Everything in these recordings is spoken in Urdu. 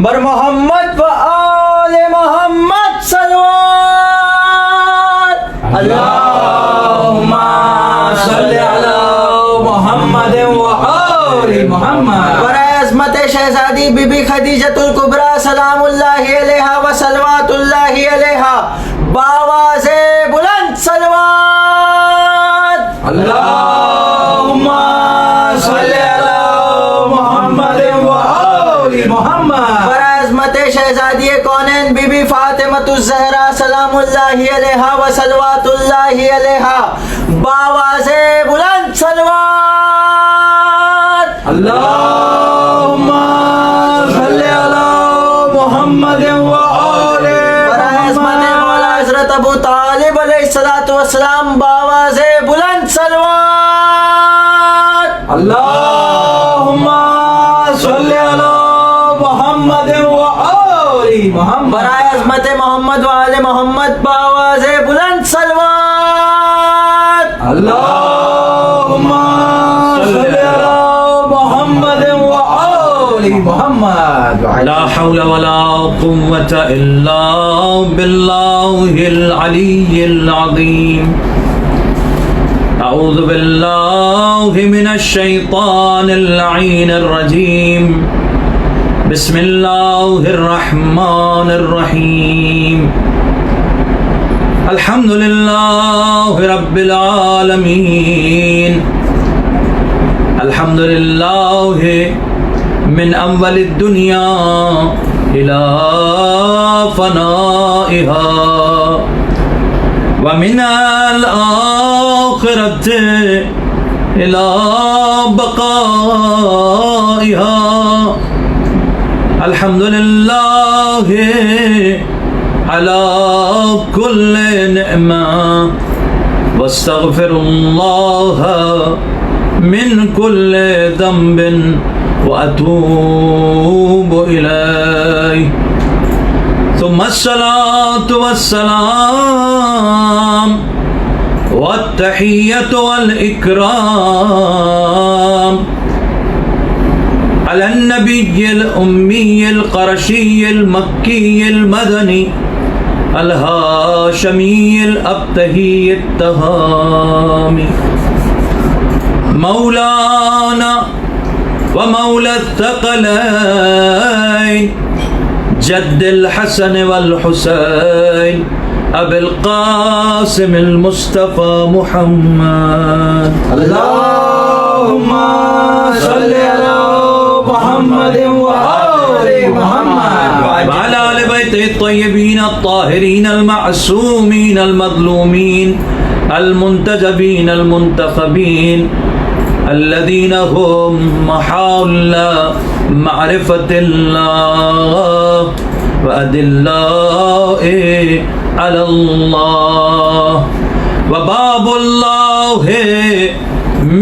بر محمد و آل محمد صلوات اللہم صلی علی محمد و آل محمد. برائے عظمت شہزادی بی بی خدیجۃ الکبریٰ سلام اللہ علیہا و صلوات اللہ علیہا بآواز بلند صلوات اللہم صلی علی محمد و آل محمد. برائے عظمت شہزادی کونین بی بی فاطمۃ الزہرا سلام اللہ علیہا و صلوات اللہ علیہا بآواز بلند صلوات اللہم صلی علی محمد و آل. برائے عظمت مولا حضرت ابو طالب علیہ السلام بآواز بلند صلوات اللہم صلی علی محمد و آل محمد. برائے عظمت محمد و آل محمد بآواز بلند صلوات اللہم صلی علی محمد و آل محمد. لا حول ولا قوة إلا بالله العلي العظيم. أعوذ بالله من الشيطان اللعين الرجيم. بسم الله الرحمن الرحيم. الحمد لله رب العالمين. الحمد لله من أول الدنيا إلى فنائها ومن الآخرة إلى بقائها. الحمد لله على كل نعمة واستغفر الله من كل ذنب وأتوب إليه. ثم الصلاة والسلام والتحية والإكرام على النبي الأمي القرشي المكي المدني الهاشمي الأبتهي التهامي مولانا ومولى الثقلين جد الحسن والحسين أبي القاسم المصطفى محمد. اللهم صل على محمد وآل محمد وعلى آل بيته الطيبين الطاهرين المعصومين المظلومين المنتجبين المنتخبين الذين هم محال معرفة الله وأدلاء على الله وباب الله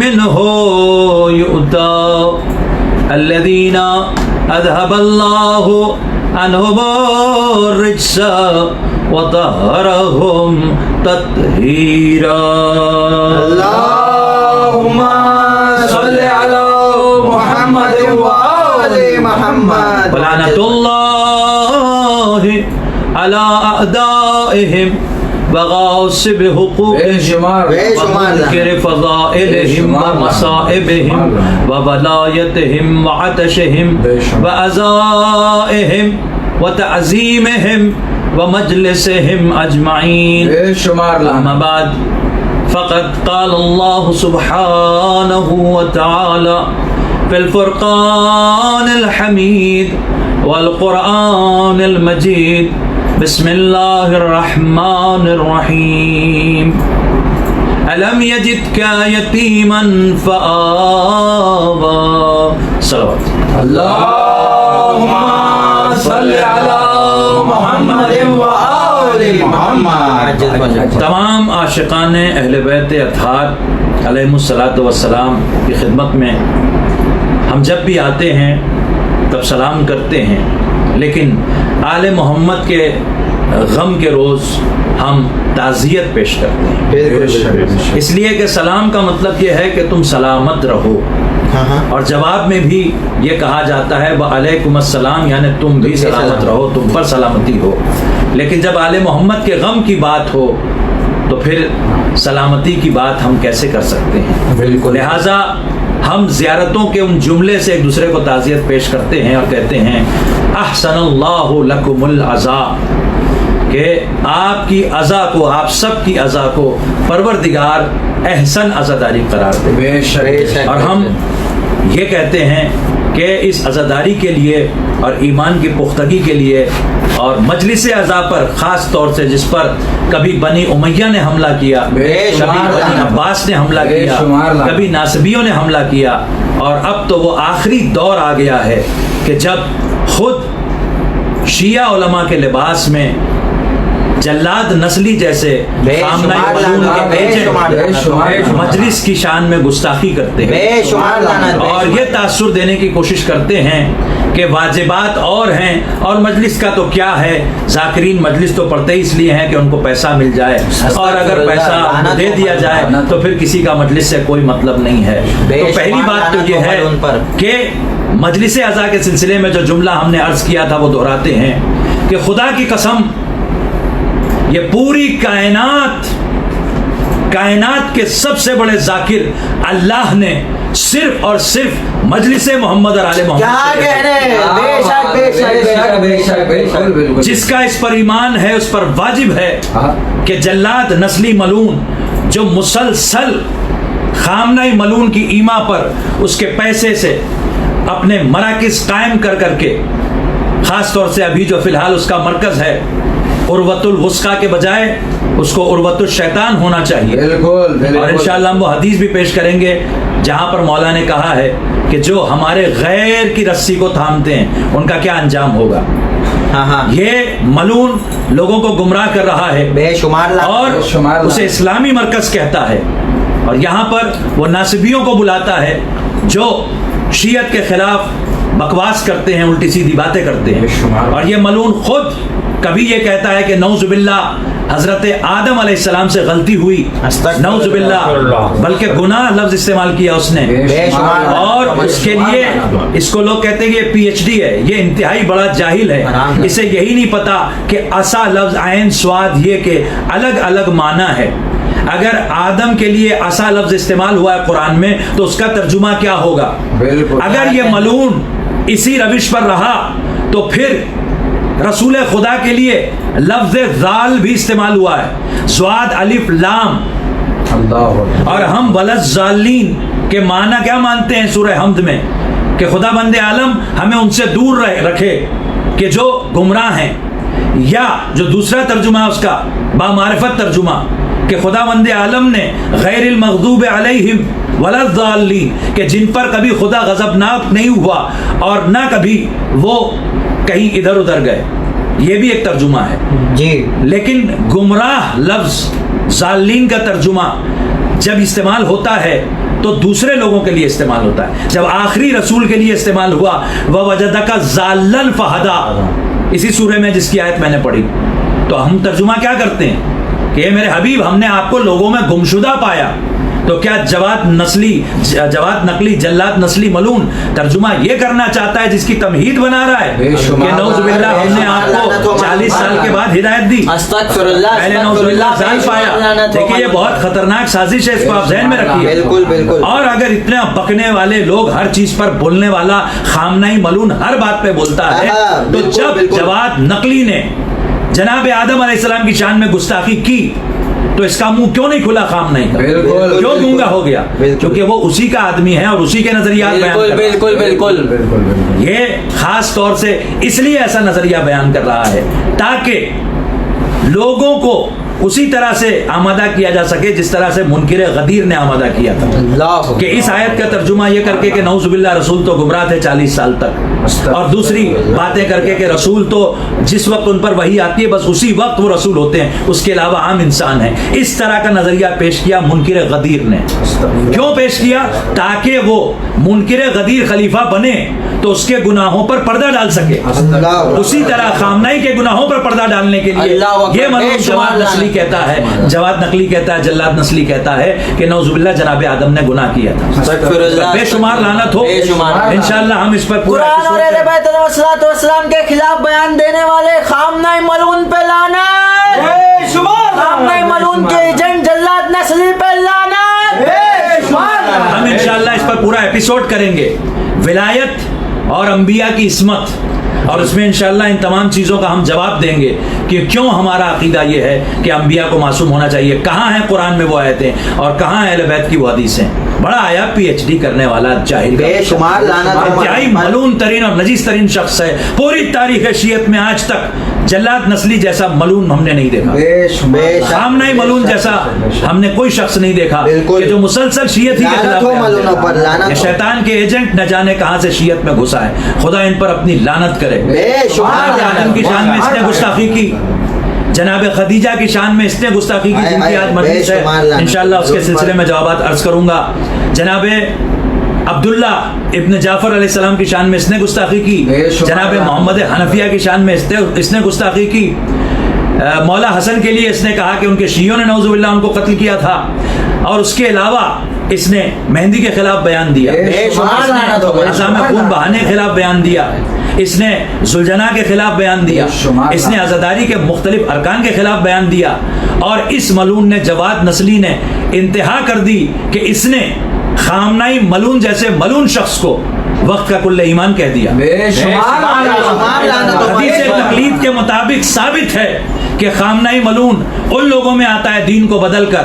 منه يؤتى الذين أذهب الله عنهم الرجس وطهرهم تطهيرا. اللهم صل على محمد وآل محمد. ولعنة الله على أعدائهم وغاصب حقوقهم ومنكر فضائلهم ومصائبهم وولايتهم وعطشهم وأزائهم وتعزيمهم ومجلسهم أجمعين. أما بعد فقد قال الله سبحانه وتعالى في الفرقان الحميد والقرآن المجيد. بسم الله الرحمن الرحيم. ألم يجدك يتيما فآوى. صلوات. اللهم صل على محمد وآل آل محمد. تمام عاشقان اہل بیت اطہار علیہم الصلاۃ والسلام کی خدمت میں ہم جب بھی آتے ہیں تب سلام کرتے ہیں، لیکن آل محمد کے غم کے روز ہم تعزیت پیش کرتے ہیں، اس لیے کہ سلام کا مطلب یہ ہے کہ تم سلامت رہو، اور جواب میں بھی یہ کہا جاتا ہے وعلیکم السلام، یعنی تم بھی سلامت رہو، تم پر سلامتی ہو. لیکن جب آل محمد کے غم کی بات ہو تو پھر سلامتی کی بات ہم کیسے کر سکتے ہیں؟ بالکل. لہٰذا ہم زیارتوں کے ان جملے سے ایک دوسرے کو تعزیت پیش کرتے ہیں اور کہتے ہیں احسن اللہ لکم العزا، کہ آپ کی عزا کو، آپ سب کی عزا کو پروردگار احسن عزاداری قرار دے. بے شک. اور ہم یہ کہتے ہیں کہ اس عزاداری کے لیے اور ایمان کی پختگی کے لیے اور مجلس عزا پر خاص طور سے، جس پر کبھی بنی امیہ نے حملہ کیا، کبھی بنی عباس نے حملہ کیا، کبھی ناصبیوں نے حملہ کیا، اور اب تو وہ آخری دور آ گیا ہے کہ جب خود شیعہ علماء کے لباس میں جلاد نسلی جیسے خامنہ ملعون کے ایجنٹ مجلس کی شان میں گستاخی کرتے ہیں اور یہ تاثر دینے کی کوشش کرتے ہیں کہ واجبات اور ہیں اور مجلس کا تو کیا ہے، ذاکرین مجلس تو پڑھتے اس لیے ہیں کہ ان کو پیسہ مل جائے، اور اگر پیسہ دے دیا جائے تو پھر کسی کا مجلس سے کوئی مطلب نہیں ہے. تو پہلی بات تو یہ ہے کہ مجلس عزا کے سلسلے میں جو جملہ ہم نے عرض کیا تھا وہ دہراتے ہیں کہ خدا کی قسم یہ پوری کائنات کے سب سے بڑے ذاکر اللہ نے صرف اور صرف مجلس محمد اور آل محمد، جس کا اس پر ایمان ہے اس پر واجب ہے کہ جلاد نسلی ملعون جو مسلسل خامنہ ملعون کی ایما پر اس کے پیسے سے اپنے مراکز قائم کر کے، خاص طور سے ابھی جو فی الحال اس کا مرکز ہے عروۃ الوثقیٰ کے بجائے اس کو عروۃ الشیطان ہونا چاہیے. اور انشاءاللہ ہم وہ حدیث بھی پیش کریں گے جہاں پر مولا نے کہا ہے کہ جو ہمارے غیر کی رسی کو تھامتے ہیں ان کا کیا انجام ہوگا. یہ ملعون لوگوں کو گمراہ کر رہا ہے بے شمار اور اسے اسلامی مرکز کہتا ہے، اور یہاں پر وہ ناصبیوں کو بلاتا ہے جو شیعت کے خلاف بکواس کرتے ہیں، الٹی سیدھی باتیں کرتے ہیں. اور یہ ملعون خود کبھی یہ کہتا ہے کہ نعوذ باللہ حضرت آدم علیہ السلام سے غلطی ہوئی، نعوذ باللہ، بلکہ گناہ لفظ استعمال کیا اس نے، اور اس کے لیے اس کو لوگ کہتے ہیں کہ یہ پی ایچ ڈی ہے. یہ انتہائی بڑا جاہل ہے، اسے یہی نہیں پتا کہ عصا لفظ عین سواد یہ کہ الگ الگ معنی ہے. اگر آدم کے لیے عصا لفظ استعمال ہوا ہے قرآن میں تو اس کا ترجمہ کیا ہوگا؟ اگر یہ ملعون اسی روش پر رہا تو پھر رسول خدا کے لیے لفظ ذال بھی استعمال ہوا ہے، زواد الف لام، اور ہم وللضالین کے معنی کیا مانتے ہیں سورہ حمد میں کہ خدا بند عالم ہمیں ان سے دور رکھے کہ جو گمراہ ہیں، یا جو دوسرا ترجمہ ہے اس کا بامعرفت ترجمہ کہ خدا بند عالم نے غیر المغضوب علیہم وللضالین کہ جن پر کبھی خدا غضبناک نہیں ہوا اور نہ کبھی وہ کہیں ادھر ادھر گئے، یہ بھی ایک ترجمہ ہے جی. لیکن گمراہ لفظ ضالین کا ترجمہ جب استعمال ہوتا ہے تو دوسرے لوگوں کے لیے استعمال ہوتا ہے. جب آخری رسول کے لیے استعمال ہوا وَوَجَدَكَ ضَالًّا فَهَدَىٰ، اسی سورہ میں جس کی آیت میں نے پڑھی، تو ہم ترجمہ کیا کرتے ہیں کہ اے میرے حبیب ہم نے آپ کو لوگوں میں گمشدہ پایا. تو کیا جواد نقلی جلاد نسلی ملعون ترجمہ یہ کرنا چاہتا ہے جس کی تمہید بنا رہا ہے کہ نعوذ باللہ ہم نے آپ کو 40 سال کے بعد ہدایت دی، پہلے نعوذ باللہ زال پایا. دیکھیے یہ بہت خطرناک سازش ہے، اس کو آپ ذہن میں رکھیے. بالکل. اور اگر اتنا بکنے والے لوگ ہر چیز پر بولنے والا خامنہ ملعون ہر بات پہ بولتا ہے تو جب جواد نقلی نے جناب آدم علیہ السلام کی شان میں گستاخی کی تو اس کا منہ کیوں نہیں کھلا خامنہ کا؟ کیوں گونگا ہو گیا؟ کیونکہ وہ اسی کا آدمی ہے اور اسی کے نظریات بیان کر رہا ہے. بالکل. یہ خاص طور سے اس لیے ایسا نظریہ بیان کر رہا ہے تاکہ لوگوں کو اسی طرح سے آمادہ کیا جا سکے جس طرح سے منکر غدیر نے آمادہ کیا تھا، کہ اس آیت کا ترجمہ یہ کر کے کہ نعوذ باللہ رسول تو گمراہ تھے 40 سال تک، اور دوسری باتیں کر کے کہ رسول تو جس وقت ان پر وحی آتی ہے بس اسی وقت وہ رسول ہوتے ہیں، اس کے علاوہ عام انسان ہیں. اس طرح کا نظریہ پیش کیا منکر غدیر نے. کیوں پیش کیا؟ تاکہ وہ منکر غدیر خلیفہ بنے تو اس کے گناہوں پر پردہ ڈال سکے. اسی طرح خامنائی کے گناہوں پر پردہ ڈالنے کے لیے یہ ملعون جواد نسلی کہتا ہے، جواد نقلی کہتا ہے، جلاد نسلی کہتا ہے کہ نعوذ باللہ جناب آدم نے گناہ کیا تھا. بے شمار لعنت ہو. انشاءاللہ ہم اس پر پورا قرآن اور اہل بیت علیہ الصلوۃ والسلام کے خلاف بیان دینے والے خامنہ ملعون پہ لعنت، خامنہ ملعون کے ایجنٹ جلاد نسلی پہ لعنت. ہم انشاءاللہ اس پر پورا ایپیسوڈ کریں گے، ولایت اور انبیاء کی عصمت، اور اس میں انشاءاللہ ان تمام چیزوں کا ہم جواب دیں گے کہ کیوں ہمارا عقیدہ یہ ہے کہ انبیاء کو معصوم ہونا چاہیے. کہاں ہیں قرآن میں وہ آیتیں اور کہاں اہل بیت کی وہ حدیثیں؟ بڑا آیا پی ایچ ڈی کرنے والا جاہل، بے شمار لعنت، انتہائی ملعون ترین اور نجیس ترین شخص ہے. پوری تاریخ شیعت میں آج تک جلاد نسلی جیسا ملعون ہم نے نہیں دیکھا، خامنہ ملعون جیسا ہم نے کوئی شخص نہیں دیکھا کہ جو مسلسل شیعت ہی کے خلاف ہے. یہ شیطان کے ایجنٹ نہ جانے کہاں سے شیعت میں گھسا ہے. خدا ان پر اپنی لعنت کرے. آدم کی شان میں اس نے گستاخی کی، جناب خدیجہ کی شان میں اس نے گستاخی کی، جن کی آج مجلس ہے. انشاءاللہ اس کے سلسلے میں جوابات عرض کروں گا. جناب عبداللہ ابن جعفر علیہ السلام کی شان میں اس نے گستاخی کی، جناب محمد حنفیہ کی شان میں اس نے گستاخی کی. مولا حسن کے لیے اس نے کہا کہ ان کے شیعوں نے نعوذ باللہ ان کو قتل کیا تھا، اور اس کے علاوہ اس نے مہندی کے خلاف بیان دیا، عزام خون بہانے کے خلاف بیان دیا، اس نے زلجنا کے خلاف بیان دیا، اس نے عزاداری کے مختلف ارکان کے خلاف بیان دیا. اور اس ملعون نے جواد نسلی نے انتہا کر دی کہ اس نے خامنائی ملعون جیسے ملعون شخص کو وقت کا کل ایمان کہہ دیا. حدیث تقلید کے مطابق ثابت ہے کہ خامنائی ملعون ان لوگوں میں آتا ہے دین کو بدل کر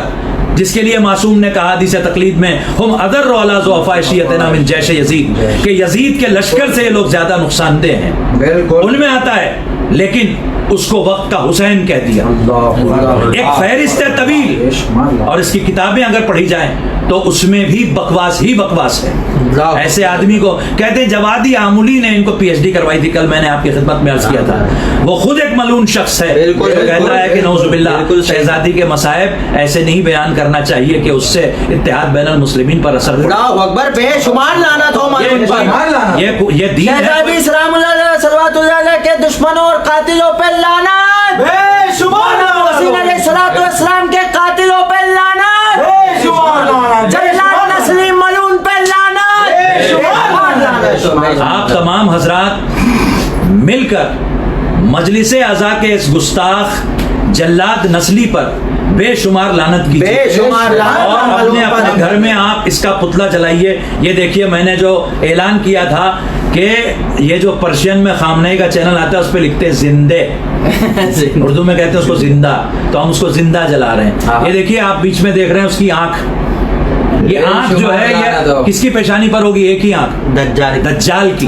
جس کے لیے معصوم نے کہا حدیث تقلید میں ہم اضر علی ضعفاء شیعتنا من جیش یزید، کہ یزید کے لشکر سے یہ لوگ زیادہ نقصان دہ ہیں. ان میں آتا ہے، لیکن اس کو وقت کا حسین کہہ دیا. ایک فہرست ہے طویل، اور اس کی کتابیں اگر پڑھی جائیں تو اس میں بھی بکواس ہی بکواس ہے. ایسے آدمی کو کہتے ہیں جوادی آمولی نے ان کو پی ایچ ڈی کروائی تھی، کل میں نے آپ کی خدمت میں عرض کیا تھا. وہ خود ایک ملعون شخص ہے جو کہتا ہے کہ نعوذ باللہ شہزادی کے مصائب ایسے نہیں بیان کرنا چاہیے کہ اس سے اتحاد بین المسلمین پر اثر پڑے. اللہ اکبر، بے شمار لعنت ہو ملعون پر. یہ دین ہے. شہزادی سلام اللہ علیہ صلوات اللہ علیہ کے دشمنوں اور قاتلوں پہ لعنت، بے شمار حسین علیہ الصلوۃ والسلام کے قاتلوں پہ لعنت، بے شمار لعنت، جلاد نسلی ملعون پہ لعنت، بے شمار لعنت. آپ تمام حضرات مل کر مجلس اعضاء کے اس گستاخ جلاد نسلی پر بے شمار لعنت کی، بے شمار لعنت، اور اپنے گھر میں آپ اس کا پتلا جلائیے. یہ دیکھیے میں نے جو اعلان کیا تھا کہ یہ جو پرشین میں خامنہی کا چینل آتا ہے اس پہ لکھتے ہیں زندے، اردو میں کہتے ہیں اس کو زندہ، تو ہم اس کو زندہ جلا رہے ہیں. یہ دیکھیے آپ بیچ میں دیکھ رہے ہیں اس کی آنکھ، یہ آنکھ جو ہے یہ کس کی پیشانی پر ہوگی؟ ایک ہی آنکھ، دجال کی.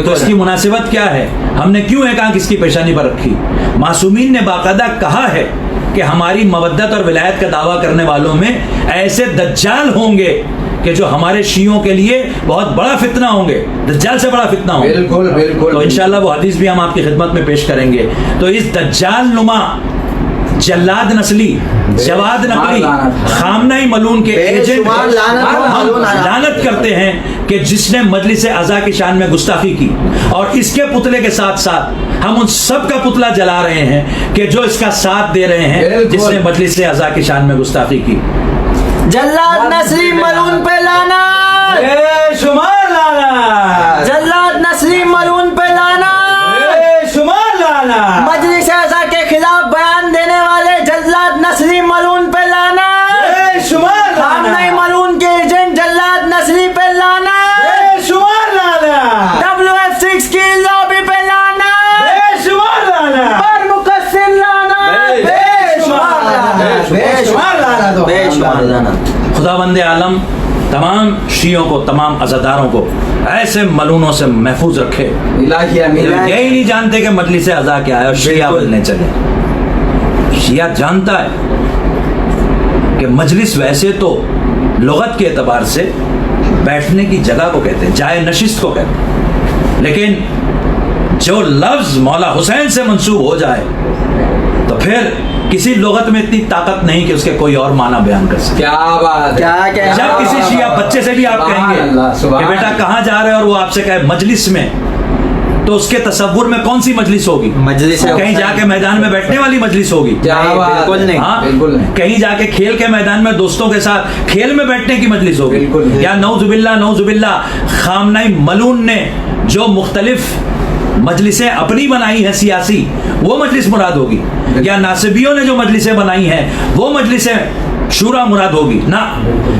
تو اس کی مناسبت کیا ہے؟ ہم نے کیوں ایک آنکھ اس کی پیشانی پر رکھی؟ معصومین نے باقاعدہ کہا ہے کہ ہماری مودت اور ولایت کا دعویٰ کرنے والوں میں ایسے دجال ہوں گے کہ جو ہمارے شیعوں کے لیے بہت بڑا فتنہ ہوں گے، دجال سے بڑا فتنہ ہوں گے. بالکل بالکل. تو انشاءاللہ وہ حدیث بھی ہم آپ کی خدمت میں پیش کریں گے. تو اس دجال نما جلاد نسلی، جواد نقلی، خامنہی ملعون کے ایجنٹ لعنت کرتے ہیں کہ جس نے مجلس اعضاء کی شان میں گستاخی کی، اور اس کے پتلے کے ساتھ ساتھ ہم ان سب کا پتلا جلا رہے ہیں کہ جو اس کا ساتھ دے رہے ہیں جس نے مجلس اعضاء کی شان میں گستاخی کی. جلاد نسلی ملعون پہ لعنت، بے شمار لعنت، جلاد نسلی ملعون پہ لعنت، بے شمار لعنت، مجلس اعضاء کے خلاف بیان دینے والے جلاد نسلی ملعون پہ لعنت، بے شمار خامنہی لعنت، ملعون کے ایجنٹ جلاد نسلی پہ لعنت، بے شمار لعنت، WF6 کی لابی پہ لعنت، بے شمار لعنت، پر مقصر لعنت، بے شمار لعنت، بے شمار لعنت، بے شمار لعنت. خدا بند عالم تمام شیعوں کو، تمام عزاداروں کو ایسے ملعونوں سے محفوظ رکھے. الہی امین. یہی نہیں جانتے کہ مجلس اعضاء کیا ہے اور شیعہ بننے چلے. شیعہ جانتا ہے کہ مجلس ویسے تو لغت کے اعتبار سے بیٹھنے کی جگہ کو کہتے ہیں، جائے نشست کو کہتے ہیں، لیکن جو لفظ مولا حسین سے منسوب ہو جائے تو پھر کسی لغت میں اتنی طاقت نہیں کہ اس کے کوئی اور معنی بیان کر سکے. کیا بات ہے. جب کسی شیعہ بچے سے بھی آپ کہیں گے کہ بیٹا کہاں جا رہے ہیں اور وہ آپ سے کہے مجلس میں، تو اس کے تصور میں کون سی مجلس ہوگی؟ مجلس کہیں جا کے میدان میں بیٹھنے والی مجلس ہوگی؟ بالکل نہیں. ہاں، بالکل نہیں. کہیں جا کے کھیل کے میدان میں دوستوں کے ساتھ کھیل میں بیٹھنے کی مجلس ہوگی؟ بالکل نہیں. یا نعوذ باللہ خامنۂ ملعون نے جو مختلف مجلسیں اپنی بنائی ہیں سیاسی، وہ مجلس مراد ہوگی؟ یا ناصبیوں نے جو مجلسیں بنائی ہیں وہ مجلسیں شورا مراد ہوگی؟ نہ.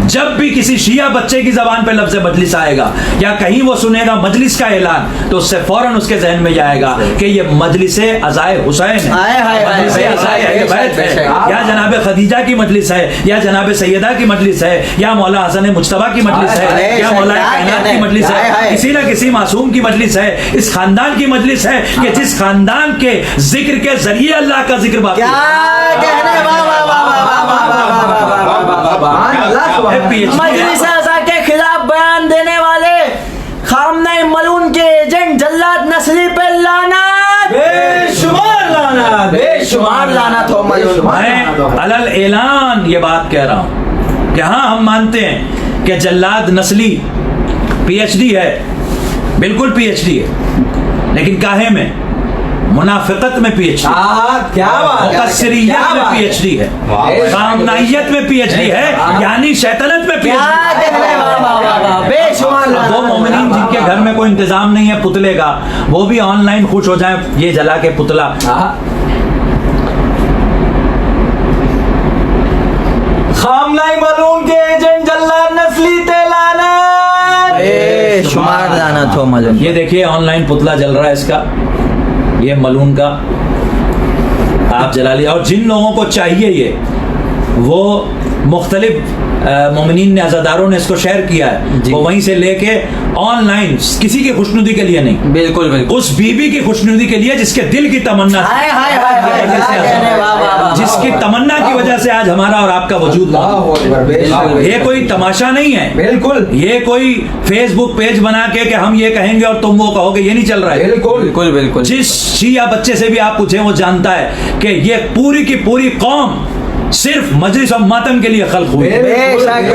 جب بھی کسی شیعہ بچے کی زبان پہ لفظ مجلس آئے گا یا کہیں وہ سنے گا مجلس کا اعلان، تو اس سے فوراً اس کے ذہن میں جائے گا کہ یہ مجلس عزائے حسین ہے، مجلس عزائے اہل بیت ہے، یا جناب خدیجہ کی مجلس ہے، یا جناب سیدہ کی مجلس ہے، یا مولا حسن مجتبیٰ کی مجلس ہے، یا مولا کائنات کی مجلس ہے، کسی نہ کسی معصوم کی مجلس ہے، اس خاندان کی مجلس ہے کہ جس خاندان کے ذکر کے ذریعے اللہ کا ذکر باقی مجلس اعضاء کے خلاف بیان دینے والے خامنۂ ملعون کے ایجنٹ جلاد نسلی پہ لعنت، بے شمار لعنت، بے شمار لعنت ہو ملعون. میں علل اعلان یہ بات کہہ رہا ہوں کہ ہاں ہم مانتے ہیں کہ جلاد نسلی پی ایچ ڈی ہے، بالکل پی ایچ ڈی ہے، لیکن کاہے میں؟ منافقت میں پی ایچ ڈی، کیا بات، مقصریت میں پی ایچ ڈی ہے، خامنائیت میں پی ایچ ڈی ہے، یعنی شیطنت میں پی ایچ ڈی. بے شمار وہ مومنین جن کے گھر میں کوئی انتظام نہیں ہے پتلے کا، وہ بھی آن لائن خوش ہو جائیں یہ جلا کے پتلا. خامنۂ ملعون کے ایجنٹ جلاد نسلی تے لعنت، بے شمار لعنت ہو ملعون. یہ دیکھیے آن لائن پتلا جل رہا ہے اس کا، یہ ملعون کا آپ جلا لیا. اور جن لوگوں کو چاہیے یہ، وہ مختلف مومنین نے عزاداروں نے اس کو شیئر کیا ہے، وہ وہیں سے لے کے آن لائن کسی کی خوشنودی کے لیے نہیں، بالکل بالکل اس بیوی کی خوشنودی کے لیے جس کے دل کی تمنا، جس کی تمنا کی وجہ سے آج ہمارا اور آپ کا وجود ہے. یہ کوئی تماشا نہیں ہے، بالکل یہ کوئی فیس بک پیج بنا کے کہ ہم یہ کہیں گے اور تم وہ کہو گے، یہ نہیں چل رہا ہے. بالکل بالکل. جس شیعہ بچے سے بھی آپ پوچھیں وہ جانتا ہے کہ یہ پوری کی پوری قوم صرف مجلس اور ماتم کے لیے خلق ہوئی.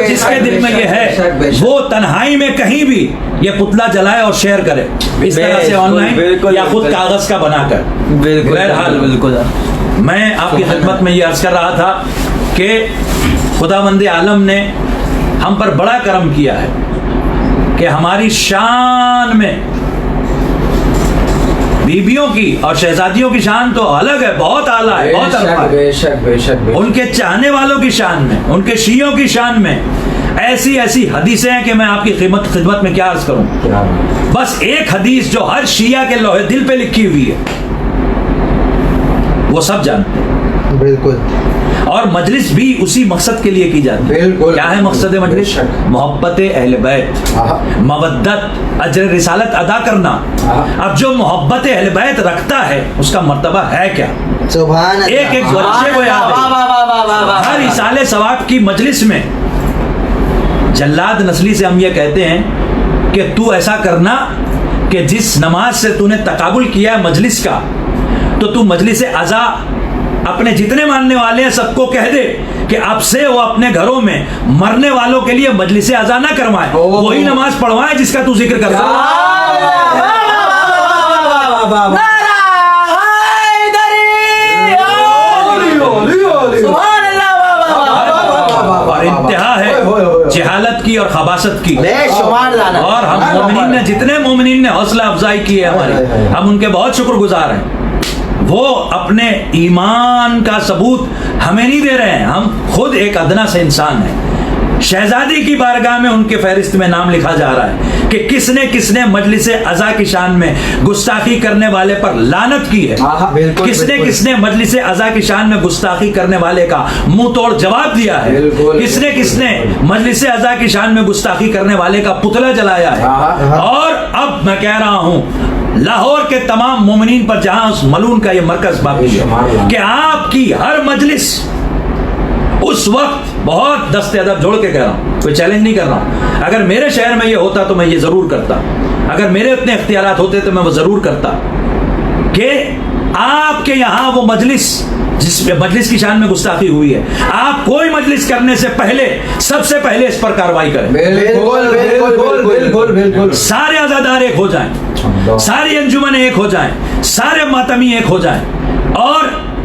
جس کے دل میں یہ ہے وہ تنہائی میں کہیں بھی یہ پتلا جلائے اور شیئر کرے، اس طرح سے آن لائن یا خود کاغذ کا بنا کر. بہرحال بالکل میں آپ کی خدمت میں یہ عرض کر رہا تھا کہ خداوند عالم نے ہم پر بڑا کرم کیا ہے کہ ہماری شان میں بیویوں کی اور شہزادیوں کی شان تو الگ ہے، بہت اعلیٰ ہے، بہت اعلیٰ ہے. بے شک بے شک. ان کے چاہنے والوں کی شان میں، ان کے شیعوں کی شان میں ایسی ایسی حدیثیں ہیں کہ میں آپ کی خدمت میں کیا عرض کروں. بس ایک حدیث جو ہر شیعہ کے لوہے دل پہ لکھی ہوئی ہے وہ سب جانتے ہیں. بالکل. اور مجلس بھی اسی مقصد کے لیے کی جاتی ہے. بالکل. کیا ہے مقصد مجلس؟ محبت اہل بیت، مودت، اجر رسالت ادا کرنا. اب جو محبت اہل بیت رکھتا ہے اس کا مرتبہ ہے کیا؟ سبحان اللہ. ایک بچے کو یاد ہے ہر اصال ثواب کی مجلس میں جلاد نسلی سے ہم یہ کہتے ہیں کہ تو ایسا کرنا کہ جس نماز سے تو نے تقابل کیا ہے مجلس کا، تو مجلس عزا اپنے جتنے ماننے والے ہیں سب کو کہہ دے کہ اب سے وہ اپنے گھروں میں مرنے والوں کے لیے مجلس عزا نہ کروائے، وہی نماز پڑھوائے جس کا تو ذکر کر رہا ہے. اور انتہا ہے جہالت کی اور خباثت کی. اور ہم مومنین نے جتنے مومنین نے حوصلہ افزائی کی ہے ہماری، ہم ان کے بہت شکر گزار ہیں. وہ اپنے ایمان کا ثبوت ہمیں نہیں دے رہے ہیں، ہم خود ایک ادنا سے انسان ہیں. شہزادی کی بارگاہ میں ان کے فہرست میں نام لکھا جا رہا ہے کہ کس نے مجلس عزا کی شان میں گستاخی کرنے والے پر لعنت کی ہے. کس نے مجلس عزا کی شان میں گستاخی کرنے والے کا منہ توڑ جواب دیا ہے. کس نے مجلس عزا کی شان میں گستاخی کرنے والے کا پتلا جلایا ہے. اور اب میں کہہ رہا ہوں لاہور کے تمام مومنین پر جہاں اس ملون کا یہ مرکز باقی ہے کہ آپ کی ہر مجلس اس وقت بہت دست ادب جوڑ کے کہہ رہا ہوں, کوئی چیلنج نہیں کر رہا ہوں, اگر میرے شہر میں یہ ہوتا تو میں یہ ضرور کرتا, اگر میرے اتنے اختیارات ہوتے تو میں وہ ضرور کرتا کہ آپ کے یہاں وہ مجلس جس میں مجلس کی شان میں گستاخی ہوئی ہے, آپ کوئی مجلس کرنے سے پہلے سب سے پہلے اس پر کارروائی کریں. بالکل سارے عزادار ایک ہو جائیں, ساری انجمن ایک ہو جائیں, سارے ماتمی ایک ہو جائیں اور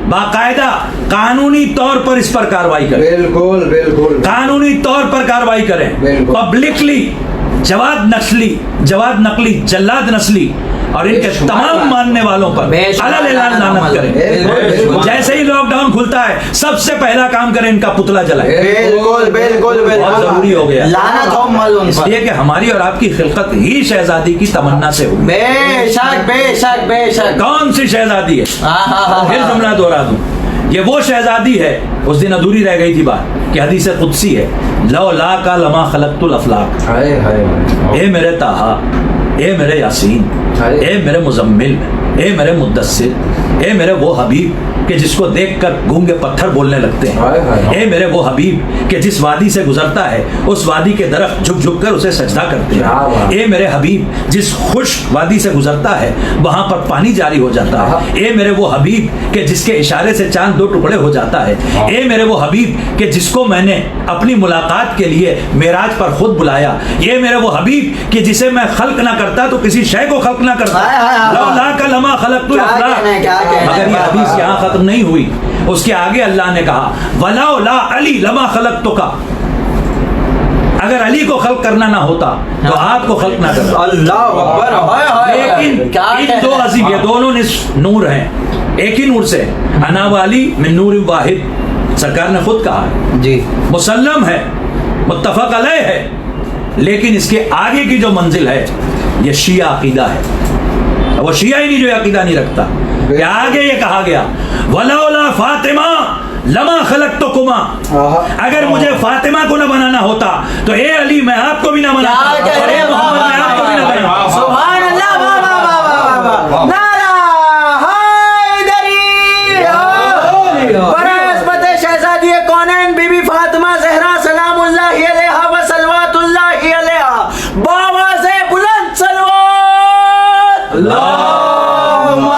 باقاعدہ قانونی طور پر اس پر کارروائی کریں. بالکل قانونی طور پر کارروائی کریں. پبلکلی جواد نقلی جلاد نسلی اور ان کے تمام ماننے والوں پر علل اعلان لعنت کریں. جیسے ہی لاک ڈاؤن کھلتا ہے سب سے پہلا کام کریں ان کا پتلا جلائیں. بالکل بہت ضروری ہو گیا, اس لیے کہ ہماری اور آپ کی خلقت ہی شہزادی کی تمنا سے ہوئی. بے شک. کون سی شہزادی ہے؟ پھر جملہ دوہرا دوں, یہ وہ شہزادی ہے, اس دن ادھوری رہ گئی تھی بات کہ حدیث قدسی ہے, لولا کا لما خلقت الافلاق. اے میرے طٰہٰ, اے میرے یاسین, اے میرے مزمل, اے میرے مدثر, اے میرے وہ حبیب کہ جس کو دیکھ کر گونگے پتھر بولنے لگتے ہیں, اے میرے وہ حبیب کہ جس وادی سے گزرتا ہے اس وادی کے درخت جھک جھک کر اسے سجدہ کرتے ہیں, اے میرے حبیب جس خشک وادی سے گزرتا ہے وہاں پر پانی جاری ہو جاتا ہے, اے میرے وہ حبیب کہ جس کے اشارے سے چاند دو ٹکڑے ہو جاتا ہے, اے میرے وہ حبیب کہ جس کو میں نے اپنی ملاقات کے لیے معراج پر خود بلایا, یہ میرے وہ حبیب کہ جسے میں خلق نہ کرتا تو کسی شے کو خلق نہ کرتا. لولا کا لما خلقت الافلاق. مگر یہ حدیث یہاں ختم نہیں ہوئی, اس کے آگے اللہ نے کہا ولولا علی لما خلقتک. اگر علی کو خلق کرنا نہ ہوتا تو آپ کو خلق نہ کرتا. اللہ اکبر. لیکن ان دو عظیم, یہ دونوں نصف نور ہیں, ایک ہی نور سے, انا والی من نور واحد, سرکار نے خود کہا ہے, جی مسلم ہے, متفق علیہ ہے, لیکن اس کے آگے کی جو منزل ہے یہ شیعہ عقیدہ ہے. وہ شیعہ ہی نہیں جو عقیدہ نہیں رکھتا. کہ آگے یہ کہا گیا ولولا فاطمہ لما خلقتکما. اگر مجھے فاطمہ کو نہ بنانا ہوتا تو اے علی میں آپ کو بھی نہ بناتا, اور اے محمد میں آپ کو بھی نہ بناتا. سبحان اللہ. نعرہ حیدری. برعظمت شہزادی کونین بی بی فاطمہ زہرا سلام اللہ علیہا و صلوات اللہ علیہا, بآواز بلند صلوات. اللہم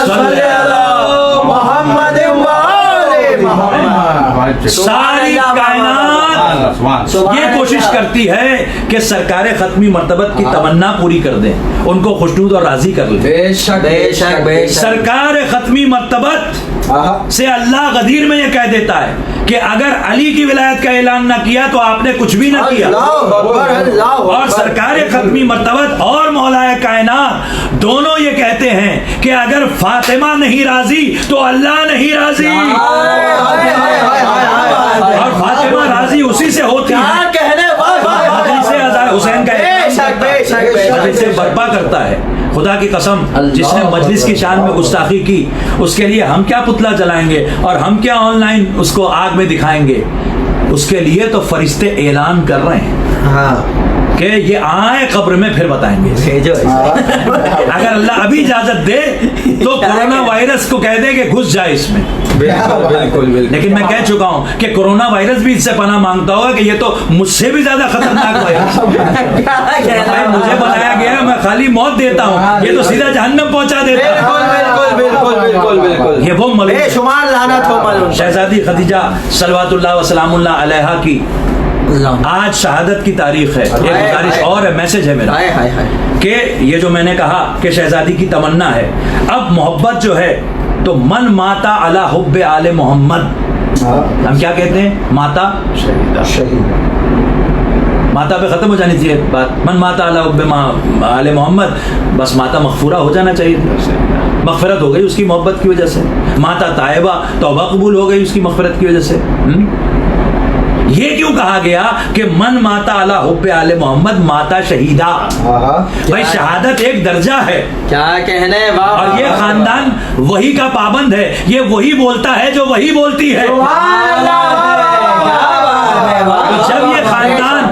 صلی علی محمد و آل محمد. ساری کائنات یہ کوشش کرتی ہے کہ سرکار ختمی مرتبت کی تمنا پوری کر دیں, ان کو خوشنود اور راضی کر لیں. بے شک. سرکار ختمی مرتبت سے اللہ غدیر میں یہ کہہ دیتا ہے کہ اگر علی کی ولایت کا اعلان نہ کیا تو آپ نے کچھ بھی نہ کیا. اور سرکار ختمی مرتبت اور مولا کائنات دونوں یہ کہتے ہیں کہ اگر فاطمہ نہیں راضی تو اللہ نہیں راضی. اور فاطمہ راضی اسی سے ہوتی ہے حسین کا مجلس برپا کرتا ہے. خدا کی قسم, جس نے مجلس کی شان میں گستاخی کی اس کے لیے ہم کیا پتلا جلائیں گے اور ہم کیا آن لائن اس کو آگ میں دکھائیں گے. اس کے لیے تو فرشتے اعلان کر رہے ہیں کہ یہ آئے قبر میں پھر بتائیں گے. اگر اللہ ابھی اجازت دے تو کورونا وائرس کو کہہ دے کہ گھس جائے اس میں. بالکل. لیکن میں کہہ چکا ہوں کہ کورونا وائرس بھی اس سے پناہ مانگتا ہوگا کہ یہ تو مجھ سے بھی زیادہ خطرناک وائرس. مجھے بتایا گیا میں خالی موت دیتا ہوں, یہ تو سیدھا جہنم پہنچا دیتا ہے. بالکل. یہ وہ ملون شمار لعنت ہو ملون. شہزادی خدیجہ صلوات اللہ وسلام اللہ علیہا کی آج شہادت کی تاریخ ہے. ایک گزارش اور ہے, میسج ہے میرا کہ یہ جو میں نے کہا کہ شہزادی کی تمنا ہے, اب محبت جو ہے تو من ماتا علی حب آل محمد, ہم کیا کہتے ہیں, ماتا ماتا پہ ختم ہو جانی چاہیے بات. من ماتا علی حب آل محمد, بس ماتا مغفورہ ہو جانا چاہیے. مغفرت ہو گئی اس کی محبت کی وجہ سے. ماتا طیبہ, توبہ قبول ہو گئی اس کی مغفرت کی وجہ سے. یہ کیوں کہا گیا کہ من ماتا علی حب آل محمد ماتا شہیدہ؟ بھائی شہادت ایک درجہ ہے, کیا کہنے. اور یہ خاندان وہی کا پابند ہے, یہ وہی بولتا ہے جو وہی بولتی ہے. جب یہ خاندان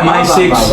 MI6,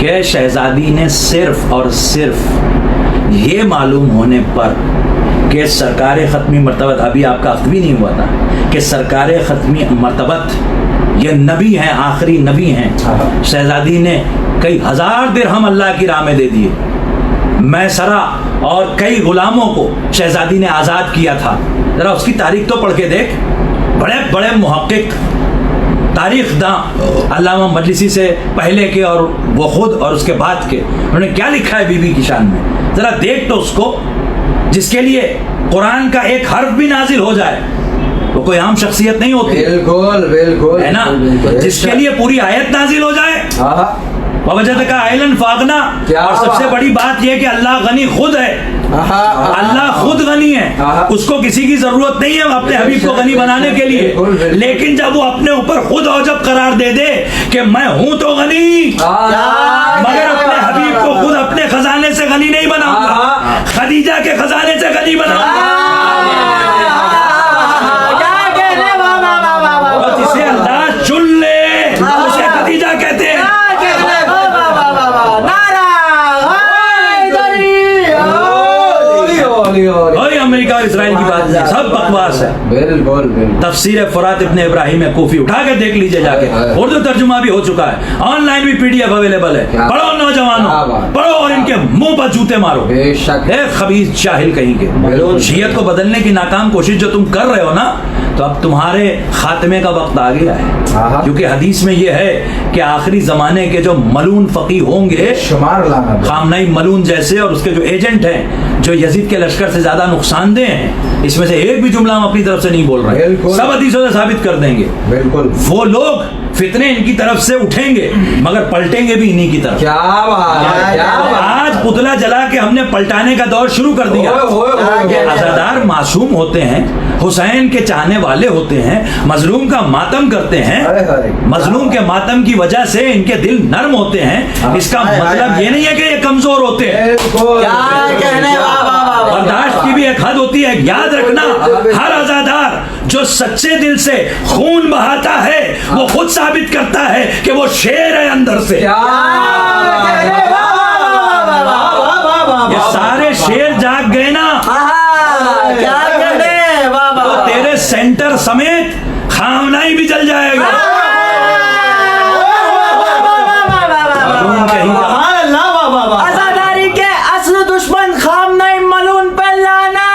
کہ شہزادی نے صرف اور صرف یہ معلوم ہونے پر کہ سرکار ختمی مرتبت، ابھی آپ کا عقد بھی نہیں ہوا تھا کہ سرکار ختمی مرتبت یہ نبی ہیں، آخری نبی ہیں، شہزادی نے کئی ہزار درہم اللہ کی راہ میں دے دیے، میسرہ اور کئی غلاموں کو شہزادی نے آزاد کیا تھا. ذرا اس کی تاریخ تو پڑھ کے دیکھ. بڑے بڑے محقق، تاریخ داں، علامہ مجلسی سے پہلے کے اور وہ خود اور اس کے بعد کے، انہوں نے کیا لکھا ہے بی بی کی شان میں. ذرا دیکھ تو اس کو، جس کے لیے قرآن کا ایک حرف بھی نازل ہو جائے وہ کوئی عام شخصیت نہیں ہوتی. بالکل بالکل ہے نا. جس کے لیے پوری آیت نازل ہو جائے، وَوَجَدَكَ عَائِلًا فَأَغْنَىٰ. اور سب سے بڑی بات یہ کہ اللہ غنی خود ہے، اللہ خود غنی ہے، اس کو کسی کی ضرورت نہیں ہے اپنے حبیب کو غنی بنانے کے لیے. لیکن جب وہ اپنے اوپر خود اوجب قرار دے دے کہ میں ہوں تو غنی، مگر اپنے حبیب کو خود اپنے خزانے سے غنی نہیں بناؤں گا، خدیجہ کے خزانے سے غنی بناؤں گا. اور جسے اللہ چن لے اسے خدیجہ کہتے ہیں. اور امریکہ اور اسرائیل کی بات نہیں، سب بکواس ہے. بالکل تفسیر فرات ابن ابراہیم کوفی اٹھا کے دیکھ لیجئے جا کے، اردو ترجمہ بھی ہو چکا ہے، آن لائن بھی PDF اویلیبل ہے. پڑھو نوجوانوں، پڑھو اور ان کے منہ پر جوتے مارو. بے شک اے خبیث جاہل کہیں کے. شیعت کو بدلنے کی ناکام کوشش جو تم کر رہے ہو نا، تو اب تمہارے خاتمے کا وقت آ گیا ہے. کیونکہ حدیث میں یہ ہے کہ آخری زمانے کے جو ملون فقیہ ہوں گے، شمار لانا خامنہ ملون جیسے، اور اس کے جو ایجنٹ ہیں جو یزید کے لشکر سے زیادہ نقصان دہ ہیں، اس میں سے ایک بھی جملہ ہم اپنی طرف سے نہیں بول رہے، سب حدیثوں سے ثابت کر دیں گے. بالکل وہ لوگ فتنے ان کی طرف سے اٹھیں گے مگر پلٹیں گے بھی انہی کی طرف. کیا بات ہے. آج پتلا جلا کے ہم نے پلٹانے کا دور شروع کر دیا. عزادار معصوم ہوتے ہیں، حسین کے چاہنے والے ہوتے ہیں، مظلوم کا ماتم کرتے ہیں، مظلوم کے ماتم کی وجہ سے ان کے دل نرم ہوتے ہیں. اس کا مطلب یہ نہیں ہے کہ یہ کمزور ہوتے ہیں. برداشت کی بھی ایک حد ہوتی ہے. یاد رکھنا، ہر عزادار جو سچے دل سے خون بہاتا ہے وہ خود ثابت کرتا ہے کہ وہ شیر ہے اندر سے. یہ سارے شیر جاگ گئے نا، تو تیرے سینٹر سمیت خامنائی بھی جل جائے گا. عزاداری کے اصل دشمن خامنہ ملون پہ لعنت،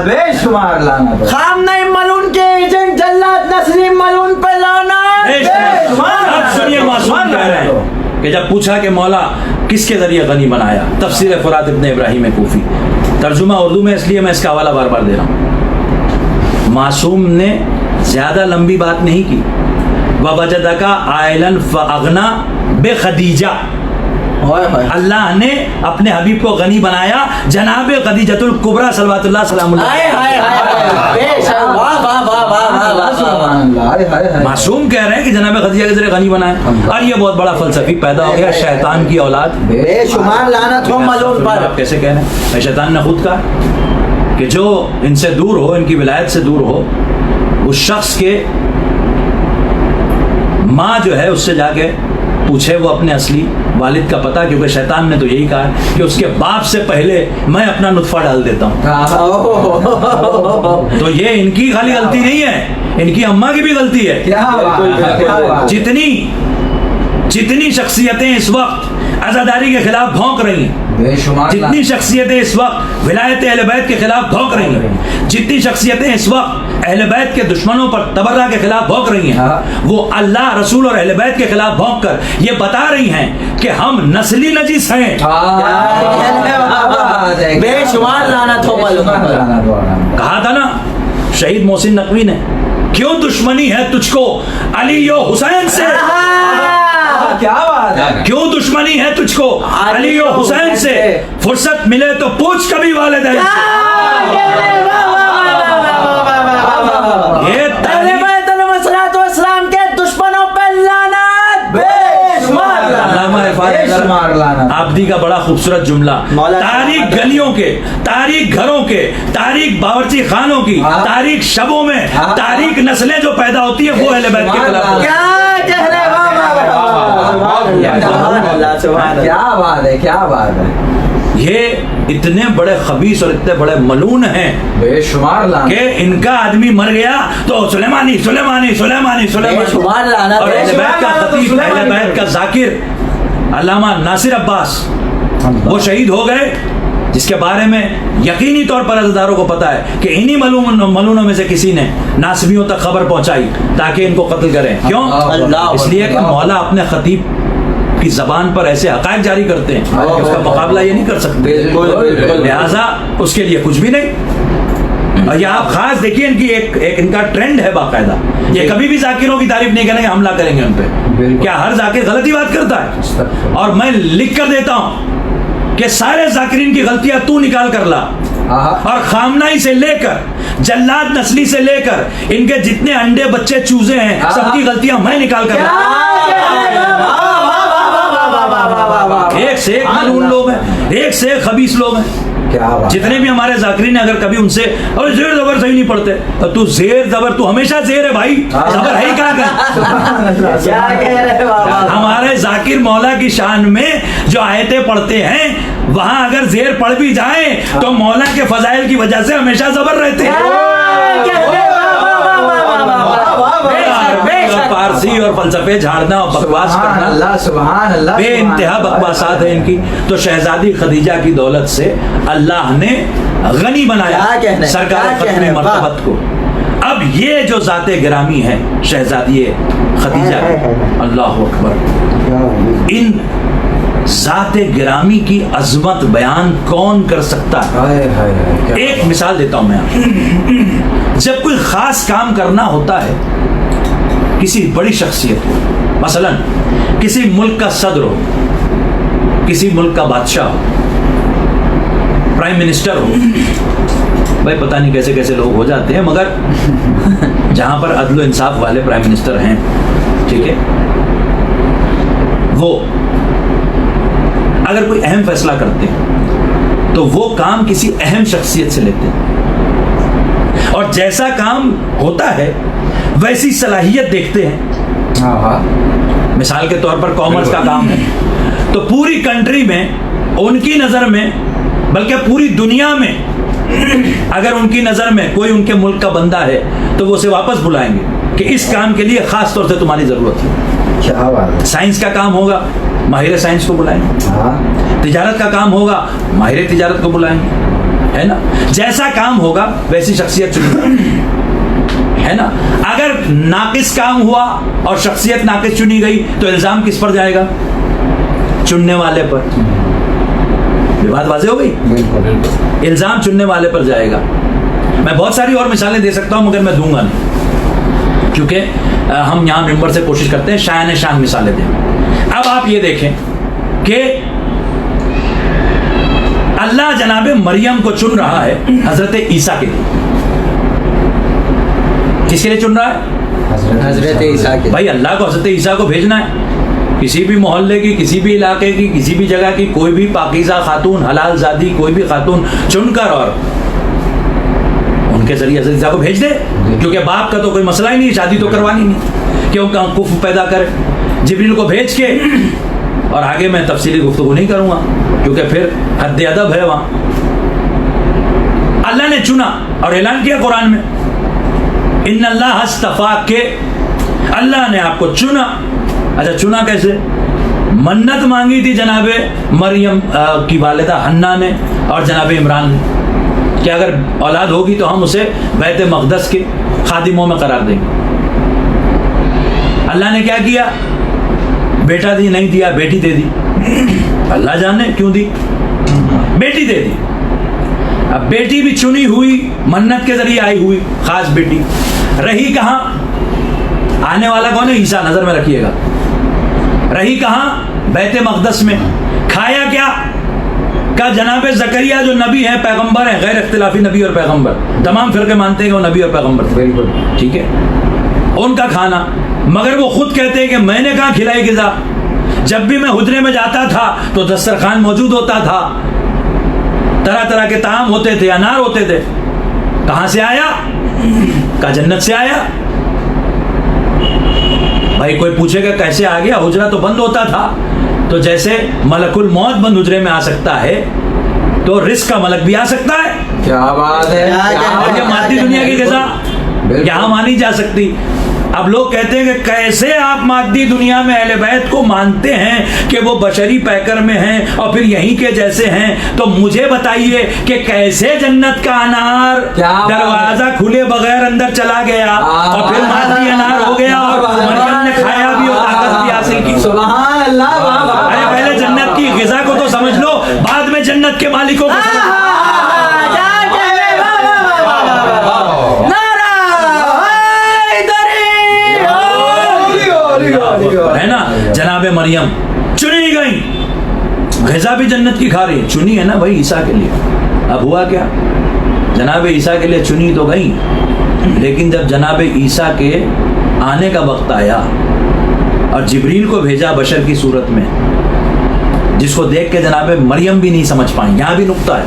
بے شمار لانا. خامنہ ملون کے ایجنٹ جلاد نسرین ملون پہ لعنت. اب سنیے، معصوم کہہ رہے ہیں کہ جب پوچھا کہ مولا کس کے ذریعے غنی بنایا، تفسیر فرات ابن ابراہیم کوفی، ترجمہ اردو میں، اس لیے میں اس کا حوالہ بار بار دے رہا ہوں. معصوم نے زیادہ لمبی بات نہیں کی. وَوَجَدَكَ عَائِلًا فَأَغْنَىٰ بِخَدِیجَہ. اللہ نے اپنے حبیب کو غنی بنایا جناب خدیجۃ الکبریٰ صلوات اللہ سلام اللہ. معصوم کہہ رہے ہیں کہ جناب خدیجہ کے ذریعے غنی بنایا، اور یہ بہت بڑا فلسفی پیدا ہو گیا، شیطان کی اولاد. بے شمار لعنت ہو ملون پر. آپ کیسے کہہ رہے ہیں؟ شیطان نے خود کہا کہ جو ان سے دور ہو، ان کی ولایت سے دور ہو، اس شخص کے ماں جو ہے اس سے جا کے پوچھے وہ اپنے اصلی والد کا پتہ، کیونکہ شیطان نے تو یہی کہا کہ اس کے باپ سے پہلے میں اپنا نطفہ ڈال دیتا ہوں. تو یہ ان کی خالی غلطی نہیں ہے، ان کی اماں کی بھی غلطی ہے. جتنی شخصیتیں اس وقت عزاداری کے خلاف بھونک رہی ہیں، جتنی شخصیتیں اس وقت ولایت اہل بیت کے خلاف بھونک رہی ہیں، جتنی شخصیتیں اس وقت اہل بیت کے دشمنوں پر تبرہ کے خلاف بھونک رہی ہیں، وہ اللہ، رسول اور اہل بیت کے خلاف بھونک کر یہ بتا رہی ہیں کہ ہم نسلی نجس ہیں. بے شمار لعنت ہو ملون پر. کہا تھا نا شہید محسن نقوی نے، کیوں دشمنی ہے تجھ کو علی و حسین سے؟ کیا بات ہے. کیوں دشمنی ہے تجھ کو علی و حسین سے؟ فرصت ملے تو پوچھ کبھی والدین سے. یہ اسلام کے دشمنوں پہ لعنت. آبدی کا بڑا خوبصورت جملہ، تاریخ گلیوں کے، تاریخ گھروں کے، تاریخ باورچی خانوں کی، تاریخ شبوں میں تاریخ نسلیں جو پیدا ہوتی ہیں وہ اہل بیت کے خلاف. کیا بات ہے، کیا بات ہے. یہ اتنے بڑے خبیث اور اتنے بڑے ملعون ہیں بے شمار لعنت. کہ ان کا آدمی مر گیا تو سلیمانی سلیمانی سلیمانی بے شمار سلیمانی. لعنت اور ہے. اہل بیت کا خطیب، اہل بیت کا ذاکر علامہ ناصر عباس وہ شہید ہو گئے، جس کے بارے میں یقینی طور پر عزاداروں کو پتا ہے کہ انہی ملعونوں میں سے کسی نے ناصبیوں تک خبر پہنچائی تاکہ ان کو قتل کریں. کیوں؟ اس لیے کہ مولا اپنے خطیب کی زبان پر ایسے حقائق جاری کرتے ہیں کہ اس کا مقابلہ یہ نہیں کر سکتے، لہذا اس کے لیے کچھ بھی نہیں. اور یہ آپ خاص دیکھیے ان کی ایک ان کا ٹرینڈ ہے باقاعدہ، یہ کبھی بھی ذاکروں کی تعریف نہیں کریں گے، حملہ کریں گے ان پہ. کیا ہر ذاکر غلطی بات کرتا ہے؟ اور میں لکھ کر دیتا ہوں کہ سارے ذاکرین کی غلطیاں تو نکال کر لا، اور خامنائی سے لے کر جلاد نسلی سے لے کر ان کے جتنے انڈے بچے چوزے ہیں سب کی غلطیاں میں نکال کر لا. ایک سے ایک ملعون لوگ ہیں، ایک سے ایک خبیث لوگ ہیں. جتنے بھی ہمارے ذاکرین ہیں، اگر کبھی ان سے اور زیر زبر صحیح نہیں پڑھتے تو زیر زبر تو ہمیشہ زیر ہے بھائی، زبر ہے ہی کیا ہمارے ذاکر مولا کی شان میں جو آیتیں پڑھتے ہیں وہاں اگر زیر پڑھ بھی جائیں تو مولا کے فضائل کی وجہ سے ہمیشہ زبر رہتے ہیں. فارسی اور فلسفے جھاڑنا اور بکواس کرنا، اللہ سبحان اللہ، بے انتہا بکواسات ہیں ان کی. تو شہزادی خدیجہ کی دولت سے اللہ نے غنی بنایا سرکار ختم مرتبت کو. اب یہ جو ذات گرامی ہے شہزادی خدیجہ، اللہ اکبر، ان ذات گرامی کی عظمت بیان کون کر سکتا ہے؟ ایک مثال دیتا ہوں میں آپ کو. جب کوئی خاص کام کرنا ہوتا ہے کسی بڑی شخصیت کو، مثلا کسی ملک کا صدر ہو، کسی ملک کا بادشاہ ہو، پرائم منسٹر ہو، بھائی پتہ نہیں کیسے کیسے لوگ ہو جاتے ہیں، مگر جہاں پر عدل و انصاف والے پرائم منسٹر ہیں، ٹھیک ہے، وہ اگر کوئی اہم فیصلہ کرتے ہیں تو وہ کام کسی اہم شخصیت سے لیتے ہیں، اور جیسا کام ہوتا ہے ویسی صلاحیت دیکھتے ہیں. مثال کے طور پر کامرس کا کام ہے تو پوری کنٹری میں ان کی نظر میں، بلکہ پوری دنیا میں اگر ان کی نظر میں کوئی ان کے ملک کا بندہ ہے تو وہ اسے واپس بلائیں گے کہ اس کام کے لیے خاص طور سے تمہاری ضرورت ہے. سائنس کا کام ہوگا، ماہر سائنس کو بلائیں گے. تجارت کا کام ہوگا، ماہر تجارت کو بلائیں گے، ہے نا. جیسا کام ہوگا ویسی شخصیت چنی ہے نا. اگر ناقص کام ہوا اور شخصیت ناقص چنی گئی تو الزام کس پر جائے گا؟ چننے والے پر. یہ بات واضح ہو گئی؟ الزام چننے والے پر جائے گا. میں بہت ساری اور مثالیں دے سکتا ہوں مگر میں دوں گا نہیں، کیونکہ ہم یہاں ممبر سے کوشش کرتے ہیں شایان شان مثالیں دیں. اب آپ یہ دیکھیں کہ اللہ جناب مریم کو چن رہا ہے حضرت عیسیٰ کے لیے. کس کے لیے چن رہا ہے؟ حضرت عیسیٰ کے. بھائی اللہ کو حضرت عیسیٰ کو بھیجنا ہے. کسی بھی محلے کی، کسی بھی علاقے کی، کسی بھی جگہ کی کوئی بھی پاکیزہ خاتون، حلال زادی کوئی بھی خاتون چن کر اور ان کے ذریعے حضرت عیسیٰ کو بھیج دے، کیونکہ باپ کا تو کوئی مسئلہ ہی نہیں، شادی تو کروانی نہیں، کیوں کفر پیدا کرے. جبریل کو بھیج کے، اور آگے میں تفصیلی گفتگو نہیں کروں گا کیونکہ پھر حد ادب ہے وہاں. اللہ نے چنا اور اعلان کیا قرآن میں، ان اللہ اصطفاک، کے اللہ نے آپ کو چنا. اچھا چنا کیسے؟ منت مانگی تھی جناب مریم کی والدہ حنا نے اور جناب عمران نے کہ اگر اولاد ہوگی تو ہم اسے بیت مقدس کے خادموں میں قرار دیں گے. اللہ نے کیا کیا؟ بیٹا دی نہیں دیا، بیٹی دے دی. اللہ جانے کیوں دی، بیٹی دے دی. اب بیٹی بھی چنی ہوئی، منت کے ذریعے آئی ہوئی خاص بیٹی. رہی کہاں؟ آنے والا کون ہے؟ عیسیٰ، نظر میں رکھیے گا. رہی کہاں؟ بیت مقدس میں. کھایا کیا؟ کہ جناب زکریا جو نبی ہیں، پیغمبر ہیں، غیر اختلافی نبی اور پیغمبر، تمام فرقے مانتے ہیں کہ وہ نبی اور پیغمبر تھے، بالکل ٹھیک ہے، ان کا کھانا. مگر وہ خود کہتے ہیں کہ میں نے کہاں کھلائی غذا، جب بھی میں حجرے میں جاتا تھا تو دسترخوان موجود ہوتا تھا، طرح طرح کے طعام ہوتے تھے، انار ہوتے تھے. کہاں سے آیا؟ کہا جنت سے آیا. بھائی کوئی پوچھے گا کیسے آ گیا, حجرہ تو بند ہوتا تھا. تو جیسے ملک الموت بند حجرے میں آ سکتا ہے تو رزق کا ملک بھی آ سکتا ہے. کیا بات ہے, اور یہ مادی دنیا کی غذا یہاں مانی جا سکتی. اب لوگ کہتے ہیں کہ کیسے آپ مادی دنیا میں اہل بیت کو مانتے ہیں کہ وہ بشری پیکر میں ہیں اور پھر یہیں کے جیسے ہیں, تو مجھے بتائیے کہ کیسے جنت کا انار دروازہ کھلے بغیر اندر چلا گیا اور پھر مادی انار ہو گیا اور مریم نے کھایا بھی اور طاقت بھی حاصل کی. سبحان اللہ. ارے پہلے جنت کی غذا کو تو سمجھ لو, بعد میں جنت کے مالکوں کو سمجھ لو. ہے نا, جناب مریم چنی گئی, غذا بھی جنت کی کھا رہی ہے, چنی ہے نا بھائی عیسیٰ کے لیے. اب ہوا کیا, جناب عیسیٰ کے لیے چنی تو گئی, لیکن جب جناب عیسیٰ کے آنے کا وقت آیا اور جبریل کو بھیجا بشر کی صورت میں, جس کو دیکھ کے جناب مریم بھی نہیں سمجھ پائیں. یہاں بھی نقطہ ہے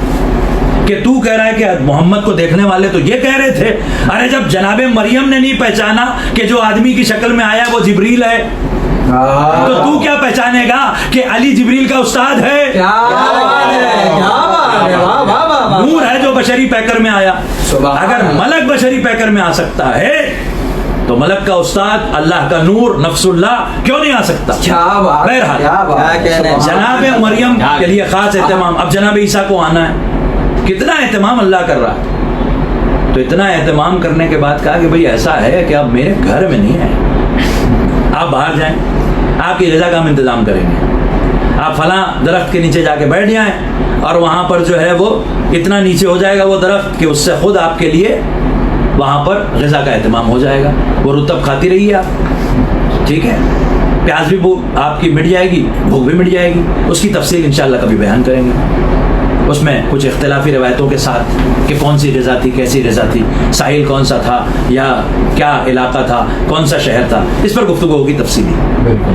کہ تو کہہ رہا ہے کہ محمد کو دیکھنے والے تو یہ کہہ رہے تھے, ارے جب جناب مریم نے نہیں پہچانا کہ جو آدمی کی شکل میں آیا وہ جبریل ہے, تو کیا پہچانے گا کہ علی جبریل کا استاد ہے, نور ہے جو بشری پیکر میں آیا. اگر ملک بشری پیکر میں آ سکتا ہے تو ملک کا استاد اللہ کا نور نفس اللہ کیوں نہیں آ سکتا؟ بہرحال جناب مریم کے لیے خاص اہتمام. اب جناب عیسیٰ کو آنا ہے, کتنا اہتمام اللہ کر رہا ہے. تو اتنا اہتمام کرنے کے بعد کہا کہ بھئی ایسا ہے کہ آپ میرے گھر میں نہیں ہیں, آپ باہر جائیں, آپ کی غذا کا ہم انتظام کریں گے. آپ فلاں درخت کے نیچے جا کے بیٹھ جائیں اور وہاں پر جو ہے وہ اتنا نیچے ہو جائے گا وہ درخت کہ اس سے خود آپ کے لیے وہاں پر غذا کا اہتمام ہو جائے گا. وہ رطب کھاتی رہیے آپ, ٹھیک ہے, پیاز بھی آپ کی مٹ جائے گی, بھوک بھی مٹ جائے گی. اس کی تفصیل انشاءاللہ کبھی بیان کریں گے. اس میں کچھ اختلافی روایتوں کے ساتھ کہ کون سی غذا تھی, کیسی غذا تھی, ساحل کون سا تھا یا کیا علاقہ تھا, کون سا شہر تھا, اس پر گفتگو ہوگی تفصیلی.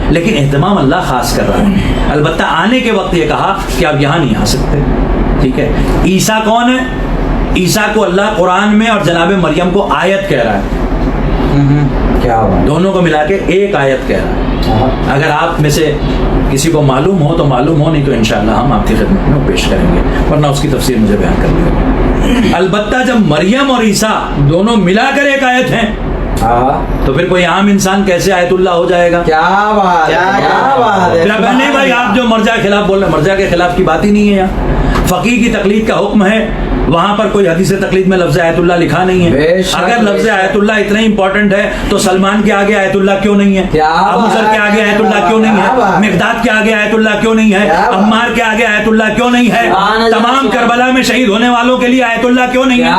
لیکن اہتمام اللہ خاص کر رہا ہے. البتہ آنے کے وقت یہ کہا کہ آپ یہاں نہیں آ سکتے, ٹھیک ہے. عیسیٰ کون ہے؟ عیسیٰ کو اللہ قرآن میں اور جناب مریم کو آیت کہہ رہا ہے, دونوں کو ملا کے ایک آیت کہہ رہا ہے. اگر آپ میں سے کسی کو معلوم ہو تو معلوم ہو, نہیں تو انشاءاللہ ہم آپ کی خدمت میں پیش کریں گے, ورنہ اس کی تفسیر مجھے بیان کرنی ہوگی. البتہ جب مریم اور عیسیٰ دونوں ملا کر ایک آیت ہیں تو پھر کوئی عام انسان کیسے آیت اللہ ہو جائے گا؟ کیا بات ہے. نہیں بھائی, آپ جو مرجع کے خلاف بول رہے ہیں, مرجع کے خلاف کی بات ہی نہیں ہے. یہاں فقیہ کی تقلید کا حکم ہے, وہاں پر کوئی حدیث تقلید میں لفظ آیت اللہ لکھا نہیں ہے. اگر لفظ آیت اللہ اتنا امپورٹنٹ ہے تو سلمان کے آگے آیت اللہ کیوں نہیں ہے؟ ابو ذر کے آگے آیت اللہ کیوں نہیں ہے؟ مقداد کے آگے آیت اللہ کیوں نہیں ہے؟ عمار کے آگے آیت اللہ کیوں نہیں ہے؟ تمام کربلا میں شہید ہونے والوں کے لیے آیت اللہ کیوں نہیں ہے؟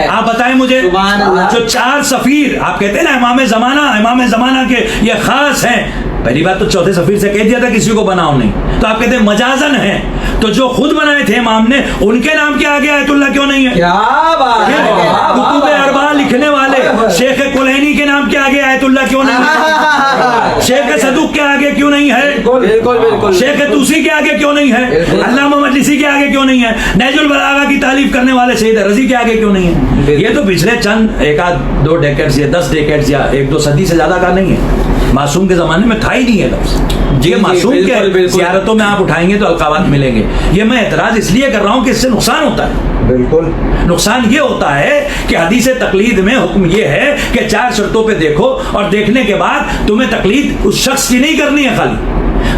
آپ بتائیں مجھے. جو 4 سفیر آپ کہتے ہیں نا امام زمانہ کے یہ خاص ہیں, پہلی بات تو چوتھے سفیر سے کہہ دیا تھا کسی کو بناؤ نہیں, تو آپ کہتے ہیں مجازن ہیں. تو جو خود بنائے تھے امام نے, ان کے نام کے آگے آیت اللہ کیوں نہیں ہے؟ کتب اربعہ لکھنے والے شیخ کلینی کے نام کے آگے آیت اللہ کیوں نہیں ہے؟ شیخ صدوق کے آگے کیوں نہیں ہے؟ شیخ توسی کے آگے کیوں نہیں ہے؟ علامہ مجلسی کے آگے کیوں نہیں ہے؟ نہج البلاغہ کی تالیف کرنے والے سید رضی کے آگے کیوں نہیں ہے؟ یہ تو پچھلے چند 1-2 ڈیکیڈز یا 10 ڈیکیڈز یا 1-2 صدی سے زیادہ کا نہیں ہے. معصوم کے زمانے میں تھا ہی نہیں ہے لفظ. یہ معصوم کے زیارتوں میں آپ اٹھائیں گے تو القابات ملیں گے. یہ میں اعتراض اس لیے کر رہا ہوں کہ اس سے نقصان ہوتا ہے. بالکل نقصان یہ ہوتا ہے کہ حدیث تقلید میں حکم یہ ہے کہ 4 شرطوں پہ دیکھو, اور دیکھنے کے بعد تمہیں تقلید اس شخص کی نہیں کرنی ہے خالی,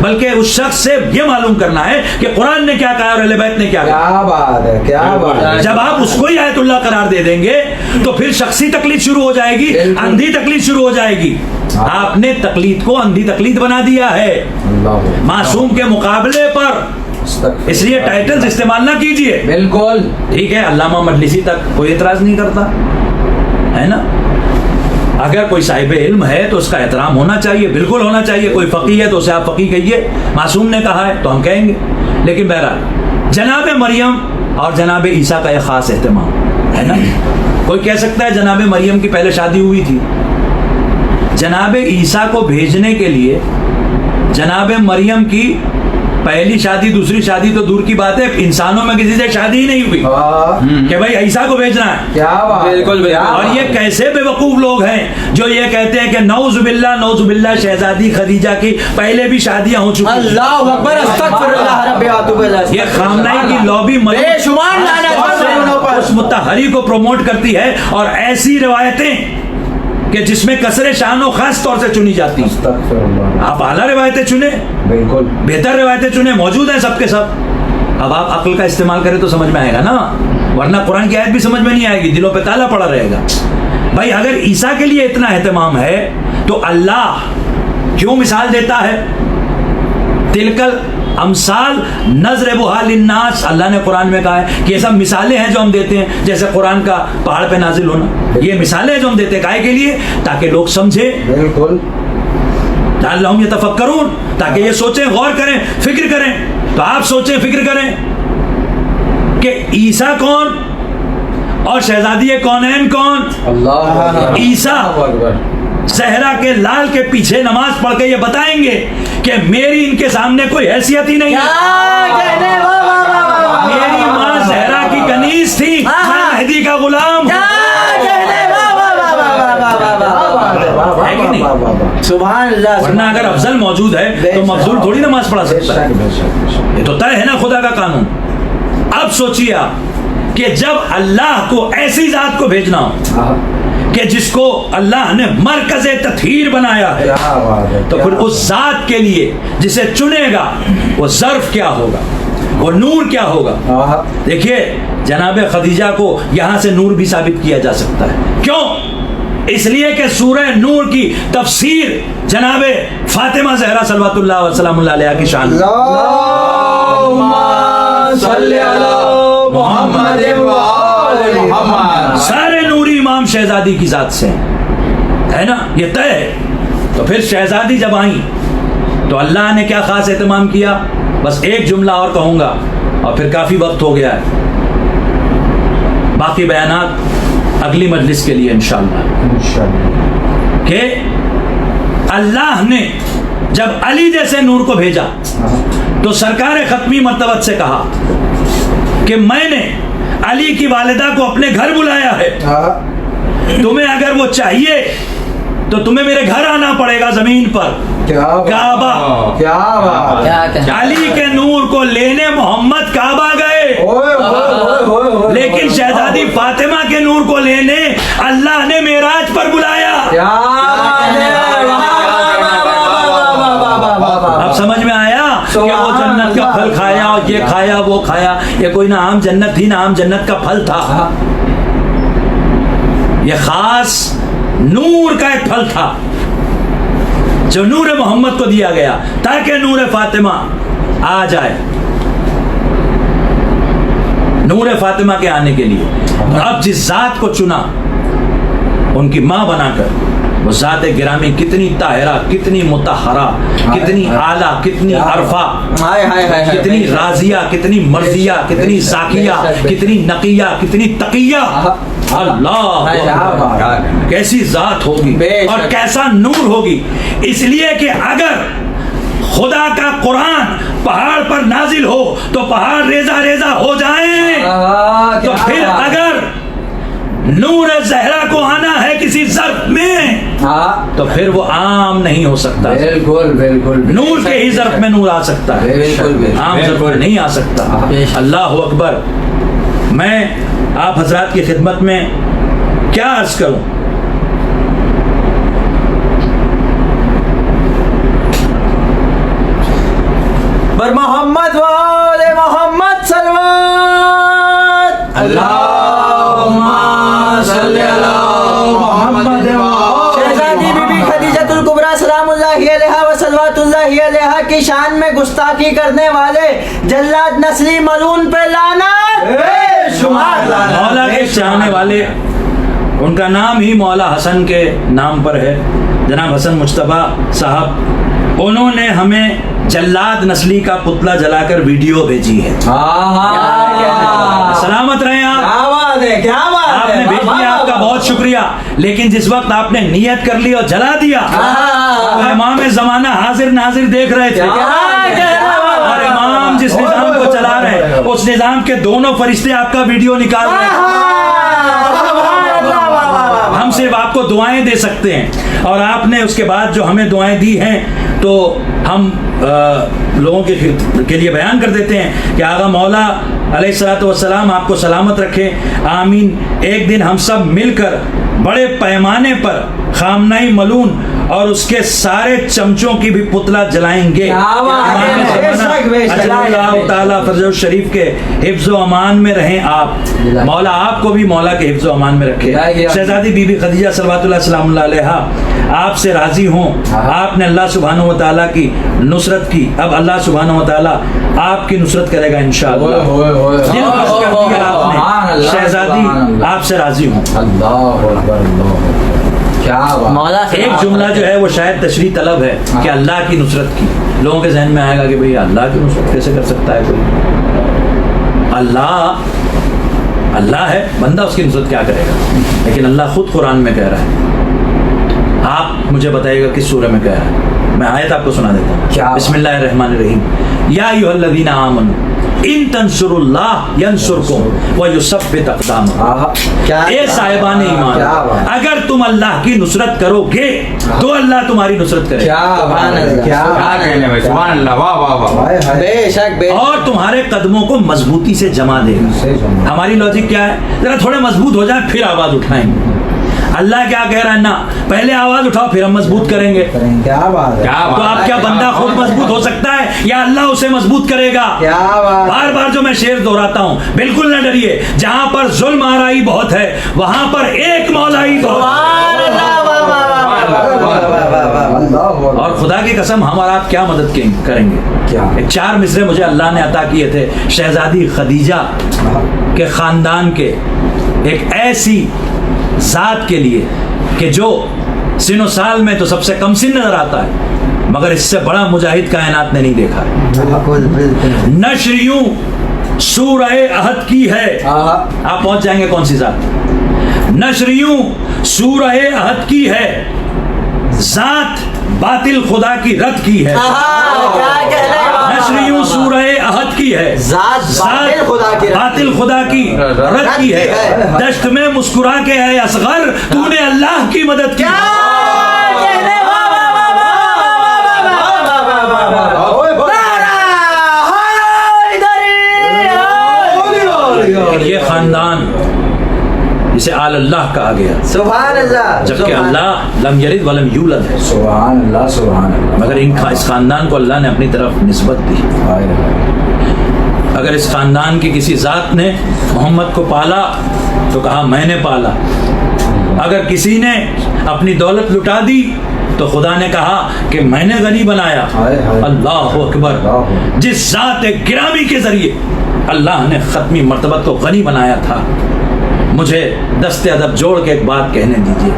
بلکہ اس شخص سے یہ معلوم کرنا ہے کہ قرآن نے کیا کہا اور اہل بیت نے کیا کہا. کیا بات ہے, کیا بات ہے. جب آپ اس کو ہی آیت اللہ قرار دے دیں گے تو پھر شخصی تقلید شروع ہو جائے گی, اندھی تقلید شروع ہو جائے گی. آپ نے تقلید کو اندھی تقلید بنا دیا ہے معصوم کے مقابلے پر. اس لیے ٹائٹلز استعمال نہ کیجئے. بالکل ٹھیک ہے, علامہ مجلسی تک کوئی اعتراض نہیں کرتا ہے نا. اگر کوئی صاحب علم ہے تو اس کا احترام ہونا چاہیے, بالکل ہونا چاہیے. کوئی فقیہ ہے تو اسے آپ فقیہ کہیے, معصوم نے کہا ہے تو ہم کہیں گے. لیکن بہرحال جناب مریم اور جناب عیسیٰ کا ایک خاص اہتمام ہے نا. کوئی کہہ سکتا ہے جناب مریم کی پہلے شادی ہوئی تھی. جناب عیسیٰ کو بھیجنے کے لیے جناب مریم کی پہلی شادی دوسری شادی تو دور کی بات ہے، انسانوں میں کسی سے شادی ہی نہیں ہوئی کہ بھائی عیسیٰ کو بھیجنا ہے. کیا بات، بالکل بالکل. اور یہ کیسے بے وقوف لوگ ہیں جو یہ کہتے ہیں کہ نعوذ باللہ شہزادی خدیجہ کی پہلے بھی شادیاں ہو چکی ہیں. اللہ اکبر، استغفر اللہ رب واتوب الیہ. یہ خامنہی کی لابی بے شمار لعنت اس متحری کو پروموٹ کرتی ہے، اور ایسی روایتیں کہ جس میں کسر شان و خاص طور سے چنی جاتی ہیں. استغفر اللہ. آپ اعلیٰ روایتیں چنیں، بالکل بہتر روایتیں چنیں، موجود ہیں سب کے سب. اب آپ عقل کا استعمال کریں تو سمجھ میں آئے گا نا، ورنہ قرآن کی آیت بھی سمجھ میں نہیں آئے گی، دلوں پہ تالا پڑا رہے گا. بھائی اگر عیسیٰ کے لیے اتنا اہتمام ہے تو اللہ کیوں مثال دیتا ہے؟ تلکل امثال نضربها للناس، اللہ نے قرآن میں کہا ہے کہ یہ سب مثالیں ہیں جو ہم دیتے ہیں، جیسے قرآن کا پہاڑ پہ نازل ہونا، یہ مثالیں ہیں جو ہم دیتے ہیں کائے کے لیے؟ تاکہ لوگ سمجھیں، بالکل. لعلہم یتفکرون، تاکہ یہ سوچیں، غور کریں، فکر کریں. تو آپ سوچیں، فکر کریں کہ عیسیٰ کون اور شہزادی کونین کون؟ اللہ عیسیٰ اکبر. زہرا کے لال کے پیچھے نماز پڑھ کے یہ بتائیں گے کہ میری ان کے سامنے کوئی حیثیت ہی نہیں ہے، میری ماں زہرا کی کنیز تھی، میں مہدی کا غلام ہوں. ہے کہ نہیں؟ سبحان اللہ. ورنہ اگر افضل موجود ہے تو مفضول تھوڑی نماز پڑھا سکتا ہے. یہ تو طے ہے نا خدا کا قانون. اب سوچیے آپ کہ جب اللہ کو ایسی ذات کو بھیجنا ہو کہ جس کو اللہ نے مرکز تطہیر بنایا ہے، تو پھر اس ذات کے لیے جسے چنے گا وہ ظرف کیا ہوگا، وہ نور کیا ہوگا. دیکھیے جناب خدیجہ کو یہاں سے نور بھی ثابت کیا جا سکتا ہے. کیوں؟ اس لیے کہ سورہ نور کی تفسیر جناب فاطمہ زہرا صلوات اللہ وسلام اللہ علیہ کی شان. اللہم صلی علی محمد و آل محمد. سارے نوری امام شہزادی کی ذات سے ہے نا، یہ طے ہے. تو پھر شہزادی جب آئیں تو اللہ نے کیا خاص اہتمام کیا؟ بس ایک جملہ اور کہوں گا اور پھر کافی وقت ہو گیا ہے، باقی بیانات اگلی مجلس کے لیے انشاءاللہ. کہ اللہ نے جب علی جیسے نور کو بھیجا تو سرکار ختمی مرتبت سے کہا کہ میں نے علی کی والدہ کو اپنے گھر بلایا ہے، تمہیں اگر وہ چاہیے تو تمہیں میرے گھر آنا پڑے گا زمین پر. کعبہ، کیا بات. علی کے نور کو لینے محمد کعبہ گئے، لیکن شہزادی فاطمہ کے نور کو لینے اللہ نے معراج پر بلایا. اب سمجھ میں آیا کہ وہ جنت کا پھل کھایا اور یہ کھایا وہ کھایا، یہ کوئی نہ عام جنت تھی نہ عام جنت کا پھل تھا، یہ خاص نور کا ایک پھل تھا جو نور محمد کو دیا گیا تاکہ نور فاطمہ آ جائے، نور فاطمہ کے آنے کے لیے. اب جس ذات کو چنا ان کی ماں بنا کر، وہ ذات گرامی کتنی طاہرہ، کتنی مطہرہ، کتنی اعلیٰ، کتنی عرفہ، کتنی راضیہ، کتنی مرضیہ، کتنی ذاکیہ، کتنی نقیہ، کتنی تقیہ. اللہ کیسی ذات ہوگی اور کیسا نور ہوگی. اس لیے کہ اگر خدا کا قرآن پہاڑ پر نازل ہو تو پہاڑ ریزہ ریزہ ہو جائیں، تو پھر اگر نور زہرا کو آنا ہے کسی ظرف میں تو پھر وہ عام نہیں ہو سکتا. بالکل بالکل. نور کے ہی ظرف میں نور آ سکتا ہے، عام ظرف میں نہیں آ سکتا. اللہ اکبر. میں آپ حضرات کی خدمت میں کیا عرض کروں؟ بر محمد و آل محمد صلوات. اللہم صلی علی محمد و آل شہزادی بی بی خدیجۃ الکبریٰ سلام اللہ علیہا و صلوات اللہ علیہا کی شان میں گستاخی کرنے والے جلاد نسلی ملعون پہ لعنت. مولا کے چاہنے والے، ان کا نام ہی مولا حسن کے نام پر ہے، جناب حسن مجتبیٰ صاحب، انہوں نے ہمیں جلاد نسلی کا پتلا جلا کر ویڈیو بھیجی ہے. سلامت رہیں آپ. آپ نے بھیج دیا، آپ کا بہت شکریہ. لیکن جس وقت آپ نے نیت کر لی اور جلا دیا، امام زمانہ حاضر ناظر دیکھ رہے تھے، اور جس نظام کو چلا رہے ہیں اس نظام کے دونوں فرشتے آپ کا ویڈیو نکال رہے ہیں. ہم صرف آپ کو دعائیں دے سکتے ہیں, اور آپ نے اس کے بعد جو ہمیں دعائیں دی ہیں تو ہم لوگوں کے لیے بیان کر دیتے ہیں کہ آقا مولا علیہ الصلوۃ والسلام آپ کو سلامت رکھے, آمین. ایک دن ہم سب مل کر بڑے پیمانے پر خامنہ ملعون اور اس کے سارے چمچوں کی بھی پتلا جلائیں گے. اللہ تعالیٰ فرج شریف کے حفظ و امان میں رہیں آپ. مولا آپ کو بھی مولا کے حفظ و امان میں رکھے. شہزادی بی بی خدیجہ صلوات اللہ سلام اللہ علیہا آپ سے راضی ہوں. آپ نے اللہ سبحانہ و تعالیٰ کی نصرت کی, اب اللہ سبحانہ و تعالیٰ آپ کی نصرت کرے گا انشاءاللہ. دل خوش کر دیا آپ نے. شہزادی آپ سے راضی ہوں. ایک جملہ جو ہے وہ شاید تشریح طلب ہے کہ اللہ کی نصرت کی. لوگوں کے ذہن میں آئے گا کہ بھئی اللہ کی نصرت کیسے کر سکتا ہے کوئی؟ اللہ ہے, بندہ اس کی نصرت کیا کرے گا؟ لیکن اللہ خود قرآن میں کہہ رہا ہے. آپ مجھے بتائیے گا کس سورہ میں کہہ رہا ہے؟ میں آیت آپ کو سنا دیتا ہوں. بسم اللہ الرحمن الرحیم. یا ایھا الذین آمنوا ان تنصروا اللہ ینصرکم ویثبت اقدامکم. اے صاحبان ایمان, اگر تم اللہ کی نصرت کرو گے تو اللہ تمہاری نصرت کرے اور تمہارے قدموں کو مضبوطی سے جما دے گا. ہماری لاجک کیا ہے؟ ذرا تھوڑے مضبوط ہو جائیں پھر آواز اٹھائیں گے. اللہ کیا کہہ رہا ہے؟ نا پہلے آواز اٹھاؤ پھر ہم مضبوط کریں گے. تو آپ کیا بندہ خود مضبوط ہو سکتا ہے یا اللہ اسے مضبوط کرے گا؟ بار بار جو میں شعر دہراتا ہوں, بالکل نہ ڈریے. جہاں پر ظلم آرائی بہت ہے وہاں پر ایک مولائی بہت ہے. اور خدا کی قسم ہم اور آپ کیا مدد کریں گے؟ 4 مصرے مجھے اللہ نے عطا کیے تھے شہزادی خدیجہ کے خاندان کے ایک ایسی ذات کے لیے کہ جو سن و سال میں تو سب سے کم سن نظر آتا ہے, مگر اس سے بڑا مجاہد کائنات نے نہیں دیکھا. نشر یوں سورہ احد کی ہے. آپ پہنچ جائیں گے کون سی ذات؟ نشر یوں سورہ احد کی ہے, ذات باطل خدا کی رد کی ہے. نشر یوں سورہ احد کی ہے, ذات باطل خدا کی رد کی ہے. دشت میں مسکرا کے اے اصغر تو نے اللہ کی مدد کی. یہ خاندان جسے آل اللہ کہا گیا, سبحان اللہ, جبکہ اللہ لم یلد ولم یولد ہے. سبحان اللہ سبحان اللہ. مگر اس خاندان کو اللہ نے اپنی طرف نسبت دی. اگر اس خاندان کی کسی ذات نے محمد کو پالا تو کہا میں نے پالا. اگر کسی نے اپنی دولت لٹا دی تو خدا نے کہا کہ میں نے غنی بنایا. اللہ اکبر. جس ذات گرامی کے ذریعے اللہ نے ختمی مرتبت کو غنی بنایا تھا, مجھے دست ادب جوڑ کے ایک بات کہنے دیجیے.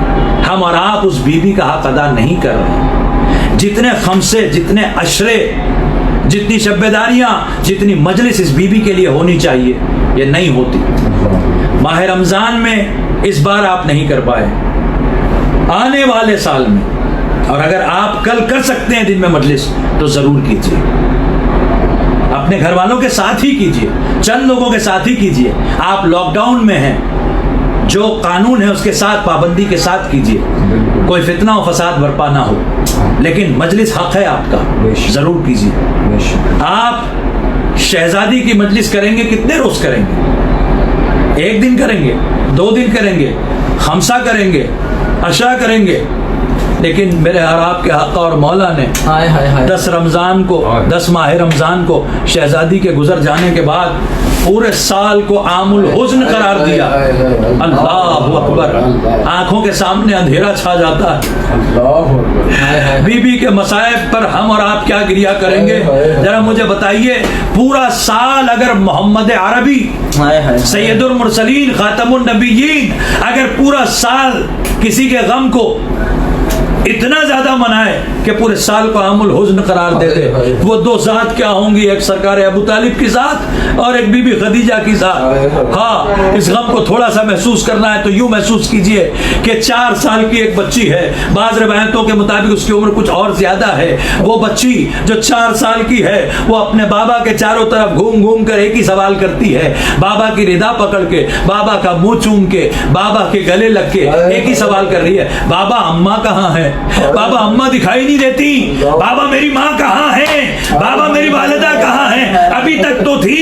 ہم اور آپ اس بی بی کا حق ادا نہیں کر رہے. جتنے خمسے, جتنے عشرے, جتنی شبیداریاں, جتنی مجلس اس بی بی کے لیے ہونی چاہیے یہ نہیں ہوتی. ماہ رمضان میں اس بار آپ نہیں کر پائے, آنے والے سال میں, اور اگر آپ کل کر سکتے ہیں دن میں مجلس تو ضرور کیجیے. اپنے گھر والوں کے ساتھ ہی کیجیے, چند لوگوں کے ساتھ ہی کیجیے. آپ لاک ڈاؤن میں ہیں, جو قانون ہے اس کے ساتھ پابندی کے ساتھ کیجیے, کوئی فتنہ و فساد برپا نہ ہو. لیکن مجلس حق ہے آپ کا, ضرور کیجیے. آپ شہزادی کی مجلس کریں گے کتنے روز کریں گے؟ 1 دن کریں گے, 2 دن کریں گے, خمسہ کریں گے, عشاء کریں گے. لیکن میرے اور آپ کے حق اور مولا نے 10 رمضان کو, 10 ماہ رمضان کو شہزادی کے گزر جانے کے بعد پورے سال کو عام الحزن قرار دیا. اللہ اکبر. آنکھوں کے سامنے اندھیرا چھا جاتا ہے. بی بی کے مصائب پر ہم اور آپ کیا گریہ کریں گے؟ ذرا مجھے بتائیے. پورا سال اگر محمد عربی سید المرسلین خاتم النبیین اگر پورا سال کسی کے غم کو اتنا زیادہ منائے کہ پورے سال کو عام الحزن قرار دے دے. وہ دو ذات کیا ہوں گی؟ ایک سرکار ابو طالب کی ذات اور ایک بی بی خدیجہ کی ذات. ہاں اس غم کو تھوڑا سا محسوس کرنا ہے تو یوں محسوس کیجئے کہ 4 سال کی ایک بچی ہے, بعض روایتوں کے مطابق اس کی عمر کچھ اور زیادہ ہے. وہ بچی جو 4 سال کی ہے وہ اپنے بابا کے چاروں طرف گھوم گھوم کر ایک ہی سوال کرتی ہے, بابا کی ردا پکڑ کے, بابا کا منہ چوم کے, بابا کے گلے لگ کے ایک ہی سوال کر رہی ہے, بابا اماں کہاں ہے؟ بابا اماں دکھائی نہیں دیتی. بابا میری ماں کہاں ہے؟ بابا میری والدہ کہاں ہے؟ ابھی تک تو تھی.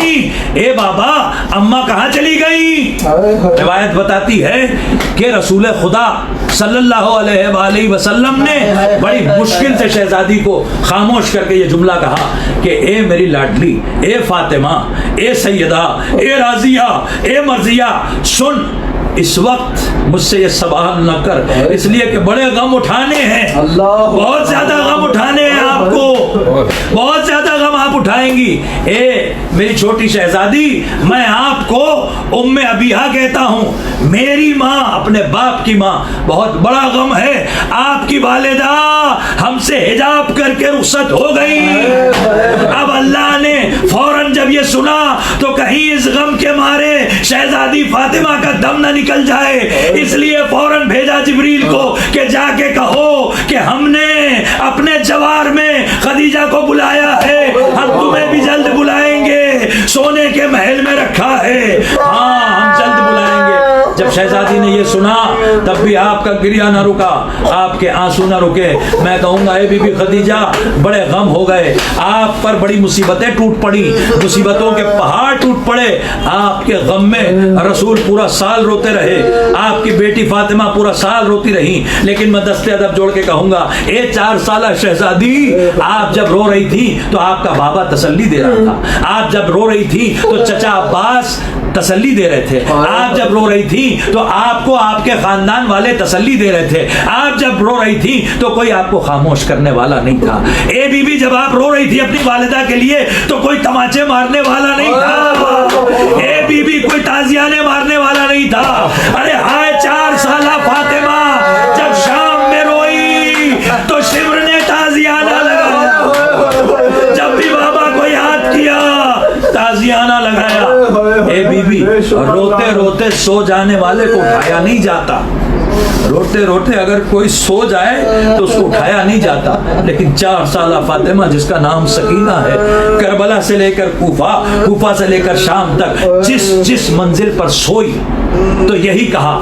اے بابا اماں کہاں چلی گئی؟ روایت بتاتی ہے کہ رسول خدا صلی اللہ علیہ وآلہ وسلم نے بڑی مشکل سے شہزادی کو خاموش کر کے یہ جملہ کہا کہ اے میری لاڈلی, اے فاطمہ, اے سیدہ, اے راضیہ, اے مرضیہ, سن, اس وقت مجھ سے یہ سوال نہ کر, اس لیے کہ بڑے غم اٹھانے ہیں, بہت زیادہ غم اٹھانے ہیں آپ کو, بہت زیادہ غم آپ اٹھائیں گی. اے میری چھوٹی شہزادی, میں آپ کو ام ابیہا کہتا ہوں, میری ماں, اپنے باپ کی ماں. بہت بڑا غم ہے, آپ کی والدہ ہم سے حجاب کر کے رخصت ہو گئی. اب اللہ نے فوراً جب یہ سنا تو کہیں اس غم کے مارے شہزادی فاطمہ کا دم نہ نکل جائے, اس لیے فوراً بھیجا جبریل کو کہ جا کے کہو کہ ہم نے اپنے جوار میں خدیجہ کو بلایا ہے, ہم تمہیں بھی جلد بلائیں گے, سونے کے محل میں رکھا ہے, ہاں ہم جلد بلائیں گے. جب شہزادی نے یہ سنا تب بھی آپ کا گریہ نہ رکا, آپ کے آنسو نہ رکے. میں کہوں گا اے بی بی خدیجہ, بڑے غم ہو گئے, آپ پر بڑی مصیبتیں ٹوٹ پڑی, مصیبتوں کے پہاڑ ٹوٹ پڑے. آپ کے غم میں رسول پورا سال روتے رہے, آپ کی بیٹی فاطمہ پورا سال روتی رہی. لیکن میں دستے ادب جوڑ کے کہوں گا, اے 4 سالہ شہزادی, آپ جب رو رہی تھی تو آپ کا بابا تسلی دے رہا تھا, آپ جب رو رہی تھی تو چچا عباس تسلی دے رہے تھے, آپ جب رو رہی تھی تو آپ کو آپ کے خاندان والے تسلی دے رہے تھے, آپ جب رو رہی تھی تو کوئی آپ کو خاموش کرنے والا نہیں تھا. اے بی بی, جب آپ رو رہی تھی اپنی والدہ کے لیے تو کوئی تماچے مارنے والا نہیں تھا. اے بی بی, کوئی تازیانے مارنے والا نہیں تھا. ارے ہائے 4 سالہ فاطمہ جب شام میں روئی تو شمر نے تازیانہ لگایا, جب بھی بابا کو یاد کیا تازیانہ لگایا. اے بی بی, روتے روتے سو جانے والے کو اٹھایا نہیں جاتا, روتے روتے اگر کوئی سو جائے تو اس کو اٹھایا نہیں جاتا. لیکن 4 سالہ فاطمہ جس کا نام سکینہ ہے, کربلا سے لے کر کوفہ سے لے کر شام تک جس منزل پر سوئی تو یہی کہا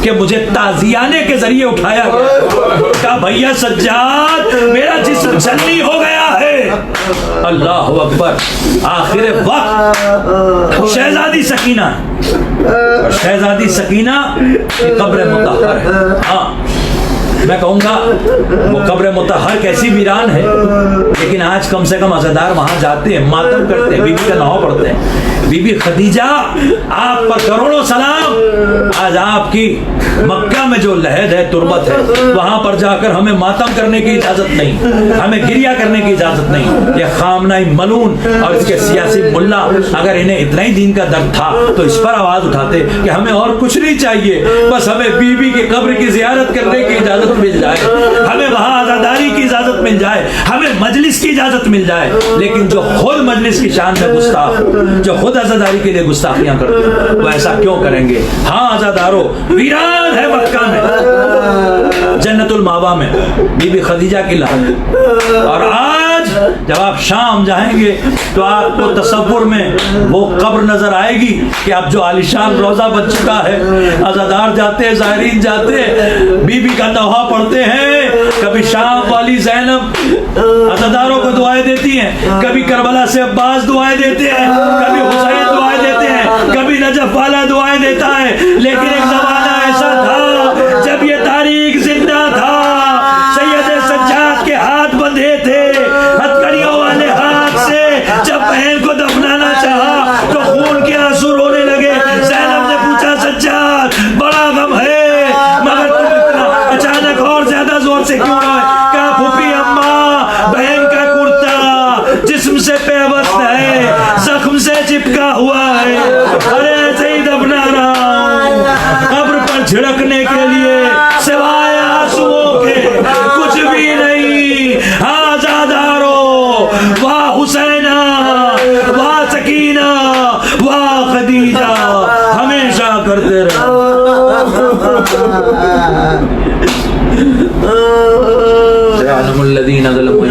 کہ مجھے تازیانے کے ذریعے اٹھایا گیا. کہا بھیا سجاد, میرا جسم چلنی ہو گیا ہے. اللہ اکبر. آخر وقت شہزادی سکینہ, شہزادی سکینہ کی قبر مطہر ہے. ہاں میں کہوں گا وہ قبر مطہر کیسی ویران ہے, لیکن آج کم سے کم عزادار وہاں جاتے ہیں, ماتم کرتے ہیں, بی بی کا نام پڑھتے ہیں. بی بی خدیجہ, آپ پر کروڑوں سلام. آج آپ کی مکہ میں جو لحد ہے, تربت ہے, وہاں پر جا کر ہمیں ماتم کرنے کی اجازت نہیں, ہمیں گریہ کرنے کی اجازت نہیں. یہ خامنۂ ملون اور اس کے سیاسی ملا اگر انہیں اتنا ہی دین کا درد تھا تو اس پر آواز اٹھاتے کہ ہمیں اور کچھ نہیں چاہیے, بس ہمیں بی بی کی قبر کی زیارت کرنے کی اجازت مل جائے, ہمیں وہاں عزاداری کی اجازت مل جائے, ہمیں مجلس کی اجازت مل جائے. لیکن جو خود مجلس کی شان میں گستاخ, جو خود عزاداری کے لیے گستاخیاں کرتے ہیں, وہ ایسا کیوں کریں گے؟ ہاں عزادارو, ویران ہے مکہ میں, جنت الماوا میں بی بی خدیجہ کی لحد. اور آج جب آپ شام جائیں گے تو آپ کو تصور میں وہ قبر نظر آئے گی کہ اب جو عالیشان روزہ بن چکا ہے, عزادار جاتے ہیں, زائرین جاتے ہیں, بی بی کا نوحہ پڑھتے ہیں. کبھی شام والی زینب عزاداروں کو دعائیں دیتی ہیں, کبھی کربلا سے عباس دعائیں دیتے ہیں, کبھی حسین دعائیں دیتے ہیں, کبھی نجف والا دعائیں دیتا ہے. لیکن ایک زمانہ ایسا تھا جب یہ تاریخ زندہ تھا, سید سجاد کے ہاتھ بندھے تھے, ہتھکڑیوں والے ہاتھ سے جب بہن کو دفنانا چاہا تو خون کے آنسو رونے لگے. زینب نے پوچھا سجاد بڑا غم ہے, مگر تم اتنا اچانک اور زیادہ زور سے کیوں روئے؟ کہا پھوپھی اماں, بہن کا کرتا جسم سے پیوست ہے, زخم سے الذین ظلموا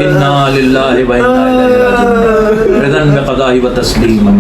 انا للہ و انا الیہ راجعون رضا بقضاء و تسلیما